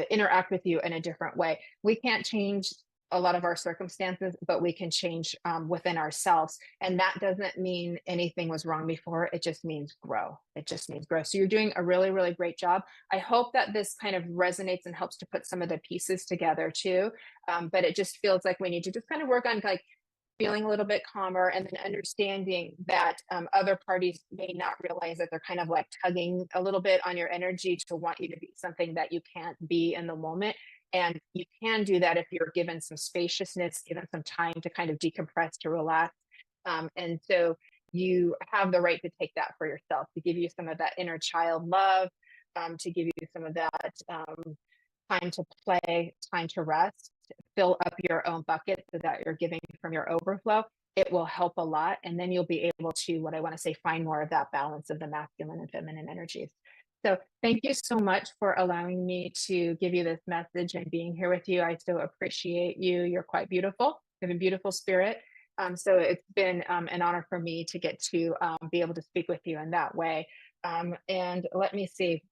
interact with you in a different way. We can't change a lot of our circumstances, but we can change within ourselves. And that doesn't mean anything was wrong before. It just means grow. It just means grow. So you're doing a really, really great job. I hope that this kind of resonates and helps to put some of the pieces together too. But it just feels like we need to just kind of work on like feeling a little bit calmer and then understanding that other parties may not realize that they're kind of like tugging a little bit on your energy to want you to be something that you can't be in the moment. And you can do that if you're given some spaciousness, given some time to kind of decompress, to relax. And so you have the right to take that for yourself, to give you some of that inner child love, to give you some of that time to play, time to rest, fill up your own bucket so that you're giving from your overflow. It will help a lot. And then you'll be able to, what I want to say, find more of that balance of the masculine and feminine energies. So thank you so much for allowing me to give you this message and being here with you. I so appreciate you. You're quite beautiful. You have a beautiful spirit. So it's been an honor for me to get to be able to speak with you in that way. And let me see.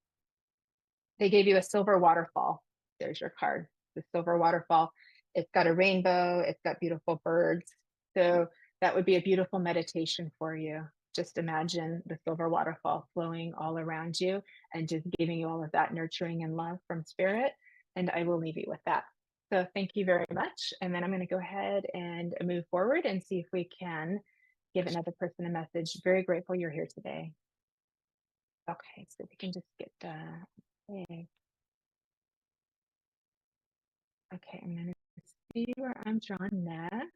They gave you a silver waterfall. There's your card, the silver waterfall. It's got a rainbow, it's got beautiful birds. So that would be a beautiful meditation for you. Just imagine the silver waterfall flowing all around you and just giving you all of that nurturing and love from spirit. And I will leave you with that. So thank you very much. And then I'm going to go ahead and move forward and see if we can give another person a message. Very grateful you're here today. Okay, so we can just get okay. Okay, I'm gonna see where I'm drawn next.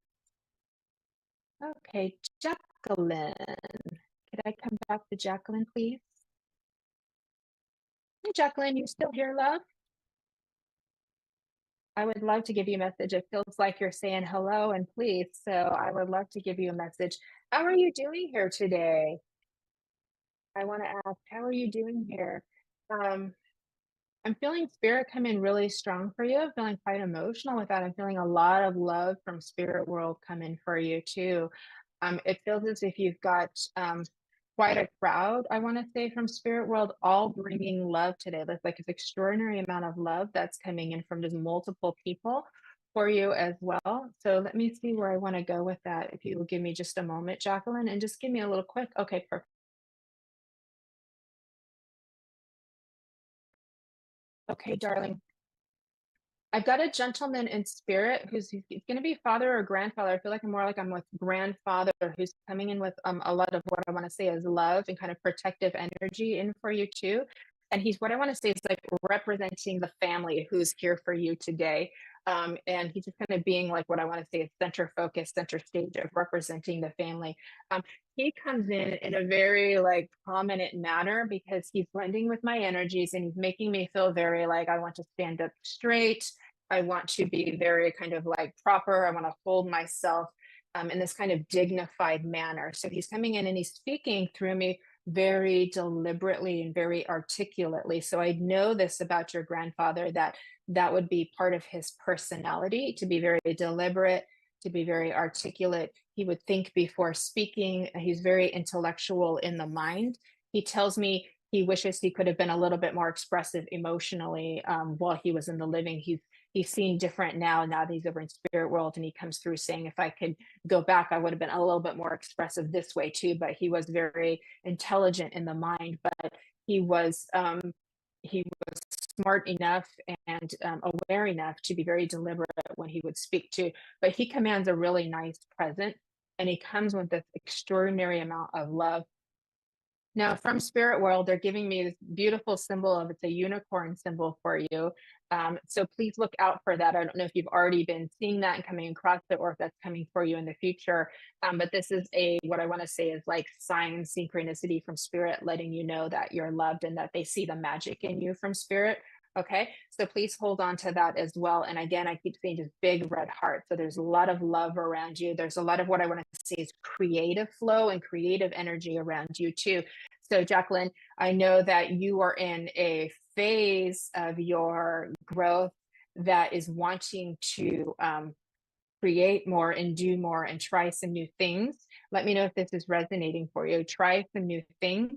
Okay, Jacqueline. Could I come back to Jacqueline, please? Hey, Jacqueline, you still here, love? I would love to give you a message. It feels like you're saying hello and please, so I would love to give you a message. How are you doing here today? I want to ask, how are you doing here? Um, I'm feeling spirit come in really strong for you. I'm feeling quite emotional with that. I'm feeling a lot of love from spirit world come in for you too. It feels as if you've got quite a crowd, I want to say, from spirit world, all bringing love today. That's like an extraordinary amount of love that's coming in from just multiple people for you as well. So let me see where I want to go with that. If you will give me just a moment, Jacqueline, and just give me a little quick. Okay, perfect. Okay, darling. I've got a gentleman in spirit who's he's going to be father or grandfather. I feel like I'm with grandfather who's coming in with a lot of what I want to say is love and kind of protective energy in for you too. And he's what I want to say is like representing the family who's here for you today. And he's just kind of being like what I want to say is center focus, center stage of representing the family. Um, he comes in a very like prominent manner because he's blending with my energies and he's making me feel very like I want to stand up straight. I want to be very kind of like proper. I want to hold myself in this kind of dignified manner. So he's coming in and he's speaking through me very deliberately and very articulately. So I know this about your grandfather that that would be part of his personality to be very deliberate, to be very articulate. He would think before speaking. He's very intellectual in the mind. He tells me he wishes he could have been a little bit more expressive emotionally while he was in the living. He's seen different now that he's over in spirit world, and he comes through saying if I could go back I would have been a little bit more expressive this way too. But he was very intelligent in the mind, but he was smart enough and aware enough to be very deliberate when he would speak to. But he commands a really nice presence, and he comes with this extraordinary amount of love. Now, from spirit world, they're giving me this beautiful symbol of it's a unicorn symbol for you. So please look out for that. I don't know if you've already been seeing that and coming across it, or if that's coming for you in the future. But this is a what I want to say is like sign synchronicity from spirit, letting you know that you're loved and that they see the magic in you from spirit. Okay, so please hold on to that as well. And again, I keep saying just big red heart. So there's a lot of love around you. There's a lot of what I want to say is creative flow and creative energy around you too. So, Jacqueline, I know that you are in a phase of your growth that is wanting to create more and do more and try some new things. Let me know if this is resonating for you. Try some new things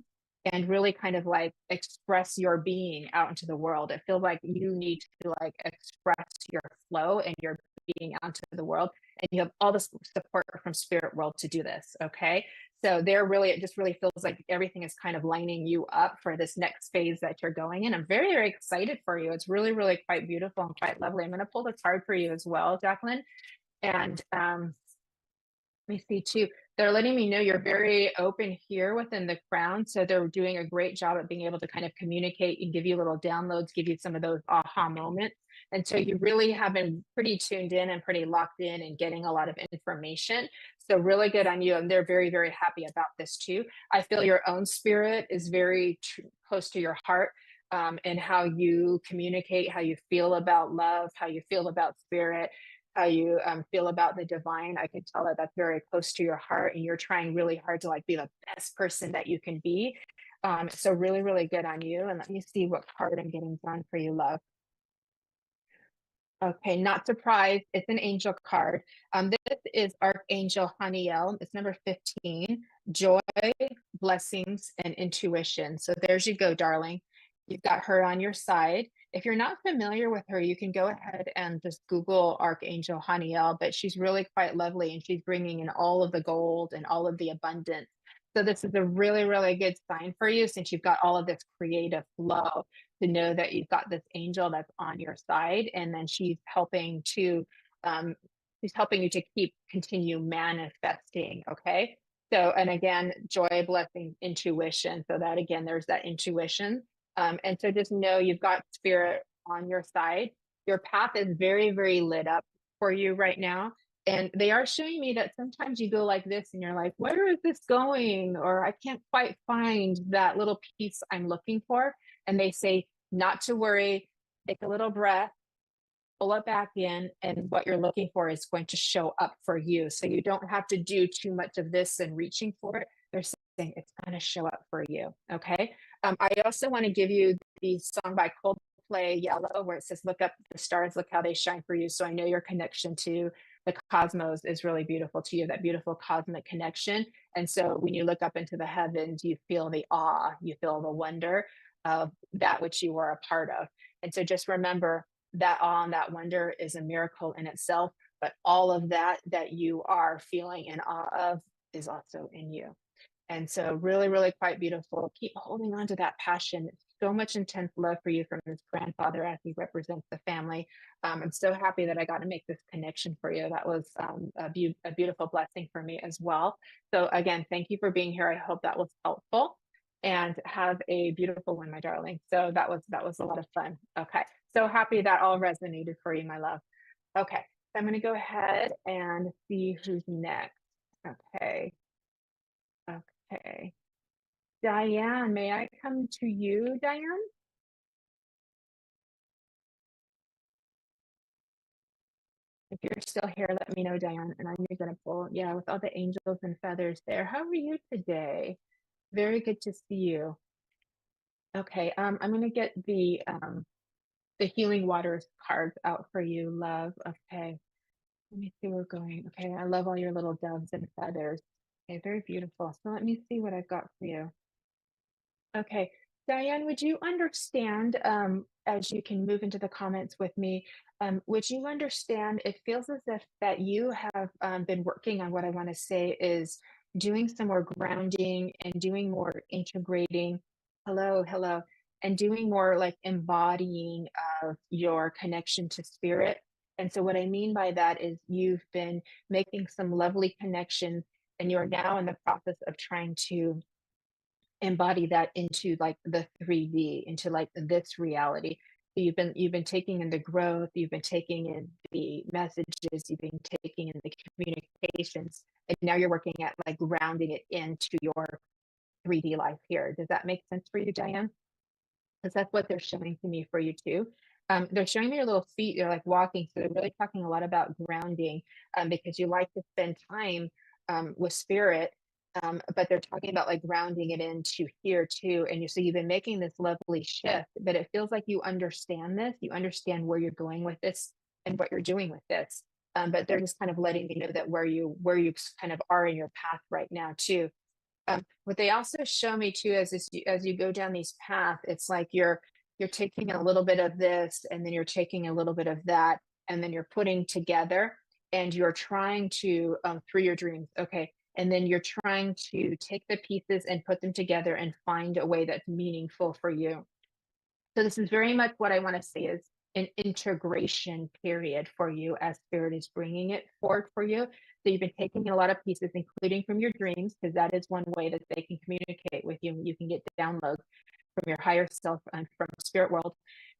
and really kind of like express your being out into the world. I feel like you need to like express your flow and your being out into the world. And you have all the support from spirit world to do this. Okay. So they're really, it just really feels like everything is kind of lining you up for this next phase that you're going in. I'm very, very excited for you. It's really, really quite beautiful and quite lovely. I'm going to pull the card for you as well, Jacqueline. And let me see too. They're letting me know you're very open here within the crown. So they're doing a great job at being able to kind of communicate and give you little downloads, give you some of those aha moments. And so you really have been pretty tuned in and pretty locked in and getting a lot of information. So really good on you. And they're very, very happy about this too. I feel your own spirit is very close to your heart. And how you communicate, how you feel about love, how you feel about spirit, how you feel about the divine. I can tell that that's very close to your heart, and you're trying really hard to like be the best person that you can be. So really, really good on you. And let me see what card I'm getting done for you, love. Okay, not surprised. It's an angel card. This is Archangel Haniel. It's number 15, joy, blessings, and intuition. So there's you go, darling. You've got her on your side. If you're not familiar with her, you can go ahead and just Google Archangel Haniel, but she's really quite lovely and she's bringing in all of the gold and all of the abundance. So this is a really, really good sign for you since you've got all of this creative flow to know that you've got this angel that's on your side, and then um she's helping you to keep continue manifesting. Okay, so and again, joy, blessing, intuition. So that again, there's that intuition. And so just know you've got spirit on your side. Your path is very, very lit up for you right now. And they are showing me that sometimes you go like this and you're like, where is this going? Or I can't quite find that little piece I'm looking for. And they say, not to worry, take a little breath, pull it back in, and what you're looking for is going to show up for you. So you don't have to do too much of this and reaching for it. They're saying it's going to show up for you. Okay. I also want to give you the song by Coldplay, Yellow, where it says, "Look up the stars, look how they shine for you." So I know your connection to the cosmos is really beautiful to you, that beautiful cosmic connection. And so when you look up into the heavens, you feel the awe, you feel the wonder of that which you were a part of. And so just remember that awe and that wonder is a miracle in itself, but all of that that you are feeling in awe of is also in you. And so really, really quite beautiful. Keep holding on to that passion. So much intense love for you from this grandfather as he represents the family. I'm so happy that I got to make this connection for you. That was a beautiful blessing for me as well. So again, thank you for being here. I hope that was helpful, and have a beautiful one, my darling. So that was a lot of fun. Okay. So happy that all resonated for you, my love. Okay. So I'm going to go ahead and see who's next. Okay. Okay. Diane, may I come to you, Diane? If you're still here, let me know, Diane. And I'm going to pull, yeah, with all the angels and feathers there. How are you today? Very good to see you. Okay, I'm going to get the healing waters cards out for you, love. Okay, let me see where we're going. Okay, I love all your little doves and feathers. Okay, very beautiful. So let me see what I've got for you. Okay. Diane, would you understand, as you can move into the comments with me, would you understand, it feels as if that you have been working on what I want to say is doing some more grounding and doing more integrating, hello, hello, and doing more like embodying of your connection to spirit. And so what I mean by that is you've been making some lovely connections, and you're now in the process of trying to embody that into like the 3D, into like this reality. So you've been taking in the growth, you've been taking in the messages, you've been taking in the communications, and now you're working at like grounding it into your 3D life here. Does that make sense for you, Diane? Because that's what they're showing to me for you too. They're showing me your little feet. They're like walking, so they're really talking a lot about grounding, because you like to spend time with spirit. But they're talking about like grounding it into here too. And so you've been making this lovely shift, but it feels like you understand this. You understand where you're going with this and what you're doing with this. But they're just kind of letting me know that where you kind of are in your path right now too. What they also show me too, as you go down these paths, it's like you're taking a little bit of this, and then you're taking a little bit of that, and then you're putting together, and you're trying to through your dreams, okay, and then you're trying to take the pieces and put them together and find a way that's meaningful for you. So this is very much what I want to say is an integration period for you as spirit is bringing it forward for you. So you've been taking a lot of pieces, including from your dreams, because that is one way that they can communicate with you. You can get downloads from your higher self and from spirit world,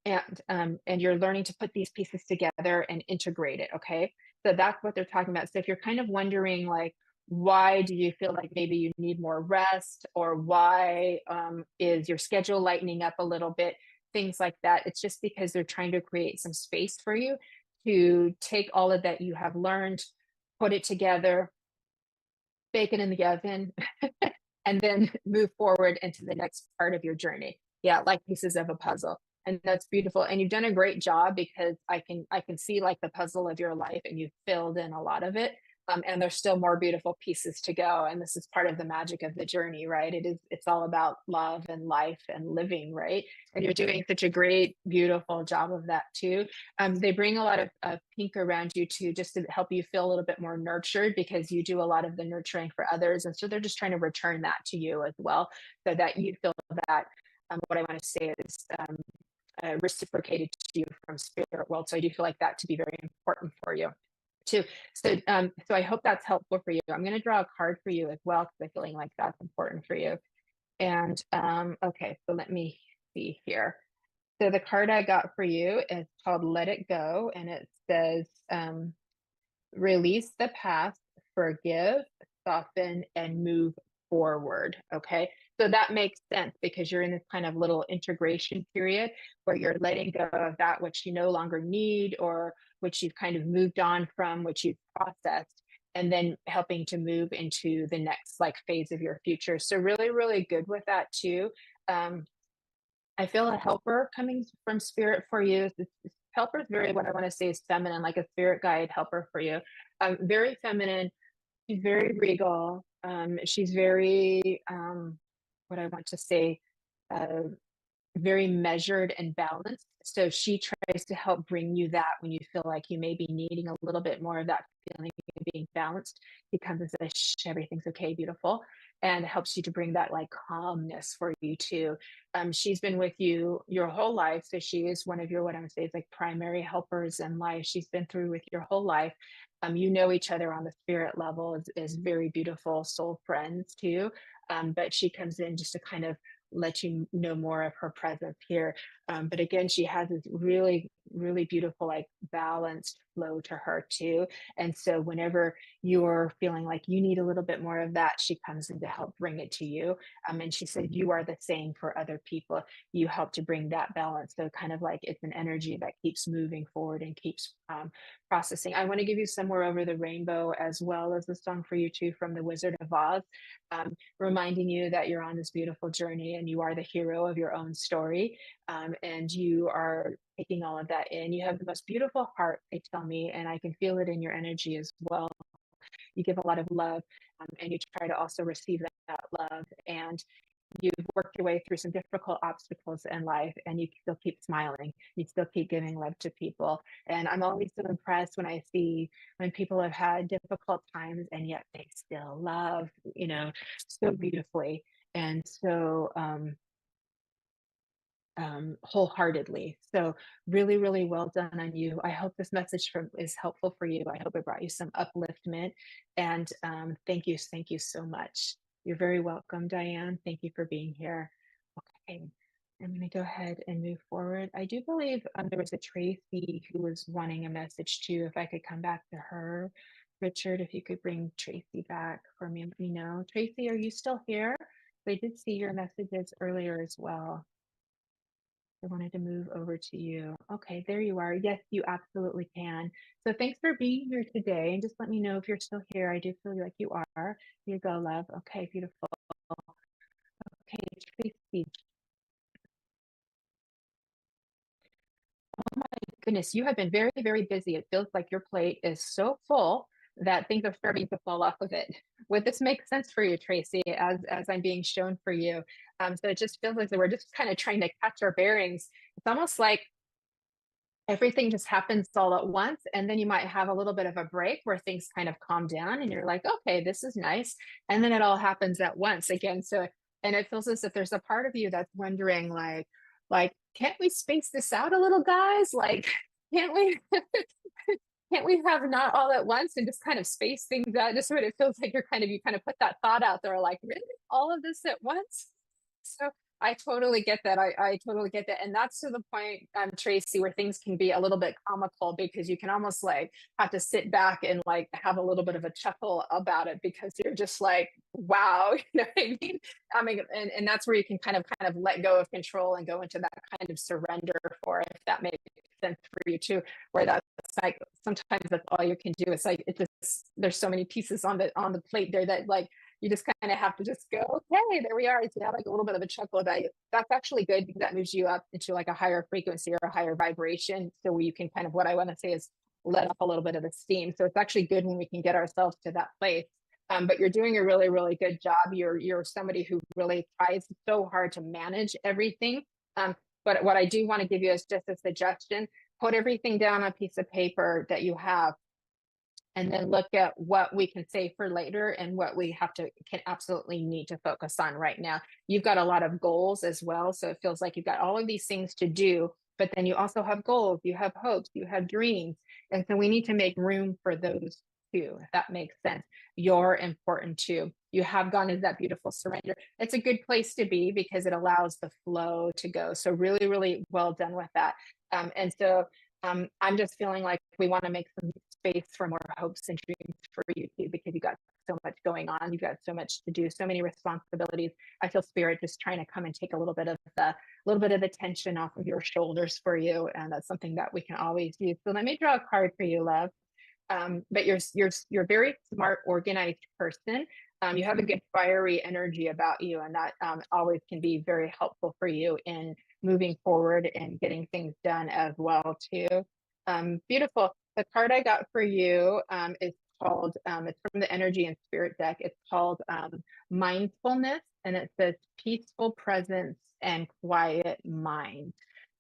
and you're learning to put these pieces together and integrate it. Okay, so that's what they're talking about. So if you're kind of wondering, like, why do you feel like maybe you need more rest, or why is your schedule lightening up a little bit, things like that, it's just because they're trying to create some space for you to take all of that you have learned, put it together, bake it in the oven, and then move forward into the next part of your journey. Yeah, like pieces of a puzzle. And that's beautiful. And you've done a great job, because I can see like the puzzle of your life, and you've filled in a lot of it. And there's still more beautiful pieces to go. And this is part of the magic of the journey, right? It's all about love and life and living, right? And you're doing such a great, beautiful job of that too. They bring a lot of pink around you too, just to help you feel a little bit more nurtured, because you do a lot of the nurturing for others. And so they're just trying to return that to you as well, so that you feel that what I want to say is reciprocated to you from spirit world. So I do feel like that to be very important for you too. So I hope that's helpful for you. I'm going to draw a card for you as well, because I'm feeling like that's important for you. And okay, so let me see here. So the card I got for you is called Let It Go, and it says, release the past, forgive, soften, and move forward. Okay. So that makes sense because you're in this kind of little integration period where you're letting go of that which you no longer need or which you've kind of moved on from, which you've processed, and then helping to move into the next like phase of your future. So really, really good with that too. Um, I feel a helper coming from spirit for you. Helper is very what I want to say is feminine, like a spirit guide helper for you. Very feminine. She's very regal. She's very what I want to say. Uh, very measured and balanced. So she tries to help bring you that when you feel like you may be needing a little bit more of that feeling of being balanced. He comes and says, shh, everything's okay, beautiful. And helps you to bring that like calmness for you too. She's been with you your whole life. So she is one of your, what I would say is like primary helpers in life. She's been through with your whole life. You know each other on the spirit level is very beautiful soul friends too. But she comes in just to kind of let you know more of her presence here. But again, she has this really, really beautiful, like balanced flow to her too. And so whenever you're feeling like you need a little bit more of that, she comes in to help bring it to you. And she said, you are the same for other people. You help to bring that balance. So kind of like it's an energy that keeps moving forward and keeps processing. I want to give you Somewhere Over the Rainbow as well as the song for you too from The Wizard of Oz. Reminding you that you're on this beautiful journey and you are the hero of your own story. And you are taking all of that in. You have the most beautiful heart, they tell me, and I can feel it in your energy as well. You give a lot of love, and you try to also receive that love. And you've worked your way through some difficult obstacles in life and you still keep smiling, you still keep giving love to people. And I'm always so impressed when I see when people have had difficult times and yet they still love, so beautifully and so wholeheartedly. So really, really well done on you. I hope this message is helpful for you. I hope it brought you some upliftment. And thank you so much. You're very welcome, Diane. Thank you for being here. Okay, I'm going to go ahead and move forward. I do believe there was a Tracy who was wanting a message too. If I could come back to her. Richard, if you could bring Tracy back for me, let me know. Tracy, are you still here? I did see your messages earlier as well. I wanted to move over to you. Okay, there you are. Yes, you absolutely can. So thanks for being here today. And just let me know if you're still here. I do feel like you are. Here you go, love. Okay, beautiful. Okay, Tracy. Oh my goodness, you have been very, very busy. It feels like your plate is so full that things are starting to fall off of it. Would this make sense for you, Tracy, as I'm being shown for you? So it just feels like we're just kind of trying to catch our bearings. It's almost like everything just happens all at once. And then you might have a little bit of a break where things kind of calm down and you're like, okay, this is nice. And then it all happens at once again. So, and it feels as if there's a part of you that's wondering can't we space this out a little, guys? Like, can't we, can't we have not all at once and just kind of space things out? Just what it feels like you kind of put that thought out there, like, really, all of this at once? So I totally get that. I totally get that. And that's to the point, Tracy, where things can be a little bit comical because you can almost like have to sit back and like have a little bit of a chuckle about it because you're just like, wow, you know what I mean? And that's where you can kind of let go of control and go into that kind of surrender for it, if that makes sense for you too, where that's like sometimes that's all you can do. It's like it's just there's so many pieces on the plate there that like you just kind of have to just go, okay, there we are. It's have like a little bit of a chuckle about you. That's actually good because that moves you up into like a higher frequency or a higher vibration. So you can kind of, what I want to say is let up a little bit of the steam. So it's actually good when we can get ourselves to that place. But you're doing a really, really good job. You're somebody who really tries so hard to manage everything. But what I do want to give you is just a suggestion. Put everything down on a piece of paper that you have and then look at what we can save for later and what we can absolutely need to focus on right now. You've got a lot of goals as well. So it feels like you've got all of these things to do, but then you also have goals, you have hopes, you have dreams. And so we need to make room for those too, if that makes sense. You're important too. You have gone into that beautiful surrender. It's a good place to be because it allows the flow to go. So really, really well done with that. And so I'm just feeling like we want to make some space for more hopes and dreams for you too, because you got so much going on. You've got so much to do, so many responsibilities. I feel spirit just trying to come and take a little bit of the tension off of your shoulders for you. And that's something that we can always use. So let me draw a card for you, love. But you're a very smart, organized person. You have a good fiery energy about you, and that always can be very helpful for you in moving forward and getting things done as well too. Beautiful. The card I got for you is called. It's from the Energy and Spirit deck. It's called Mindfulness, and it says peaceful presence and quiet mind.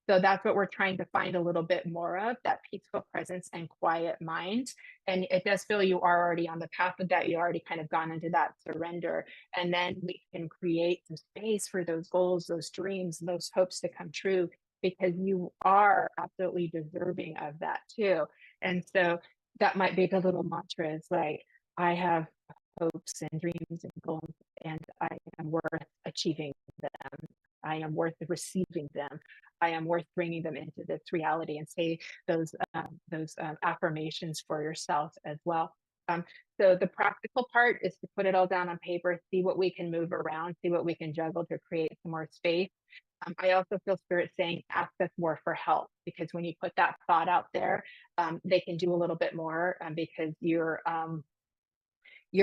So that's what we're trying to find a little bit more of, that peaceful presence and quiet mind. And it does feel you are already on the path of that. You already kind of gone into that surrender. And then we can create some space for those goals, those dreams, those hopes to come true, because you are absolutely deserving of that too. And so that might be the little mantras like, I have hopes and dreams and goals, and I am worth achieving them. I am worth receiving them. I am worth bringing them into this reality, and say those affirmations for yourself as well. Um, so the practical part is to put it all down on paper, see what we can move around, see what we can juggle to create some more space. I also feel spirit saying, ask us more for help, because when you put that thought out there, they can do a little bit more, because you're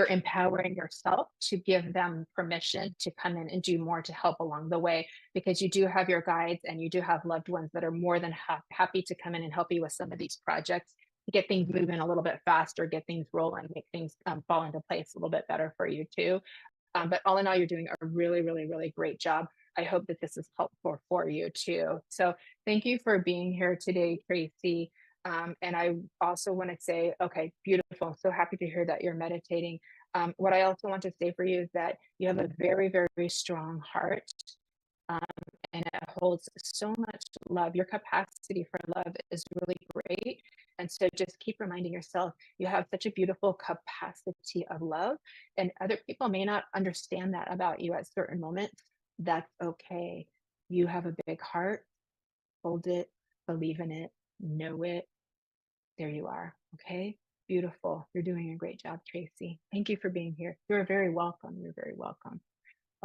empowering yourself to give them permission to come in and do more to help along the way, because you do have your guides and you do have loved ones that are more than happy to come in and help you with some of these projects to get things moving a little bit faster, get things rolling, make things fall into place a little bit better for you too. But all in all, you're doing a really, really, really great job. I hope that this is helpful for you too. So thank you for being here today, Tracy. And I also want to say, okay, beautiful. So happy to hear that you're meditating. What I also want to say for you is that you have a very, very strong heart, um, and it holds so much love. Your capacity for love is really great. And so just keep reminding yourself you have such a beautiful capacity of love, and other people may not understand that about you at certain moments. That's okay. You have a big heart, hold it, believe in it, know it. There you are. Okay. Beautiful. You're doing a great job, Tracy. Thank you for being here. You're very welcome. You're very welcome.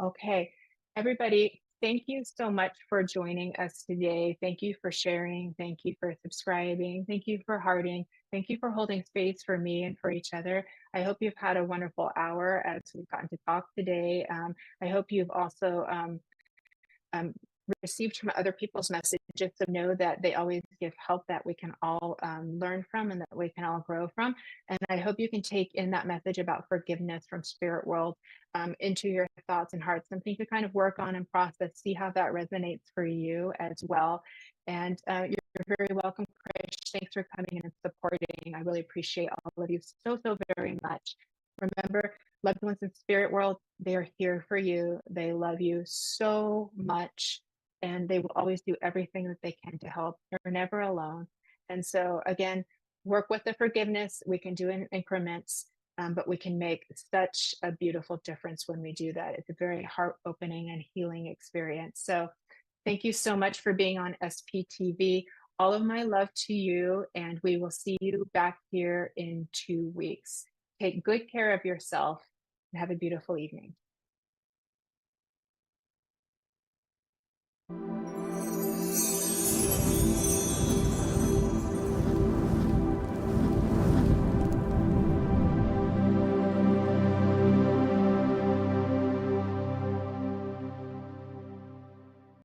Okay, everybody, thank you so much for joining us today. Thank you for sharing. Thank you for subscribing. Thank you for hearting. Thank you for holding space for me and for each other. I hope you've had a wonderful hour as we've gotten to talk today. I hope you've also um, received from other people's messages, to know that they always give help that we can all learn from and that we can all grow from. And I hope you can take in that message about forgiveness from Spirit World into your thoughts and hearts, something to kind of work on and process, see how that resonates for you as well. And you're very welcome, Krish. Thanks for coming in and supporting. I really appreciate all of you so, so very much. Remember, loved ones in Spirit World, they're here for you. They love you so much, and they will always do everything that they can to help. You're never alone. And so, again, work with the forgiveness. We can do in increments, but we can make such a beautiful difference when we do that. It's a very heart opening and healing experience. So, thank you so much for being on SPTV. All of my love to you, and we will see you back here in 2 weeks. Take good care of yourself and have a beautiful evening.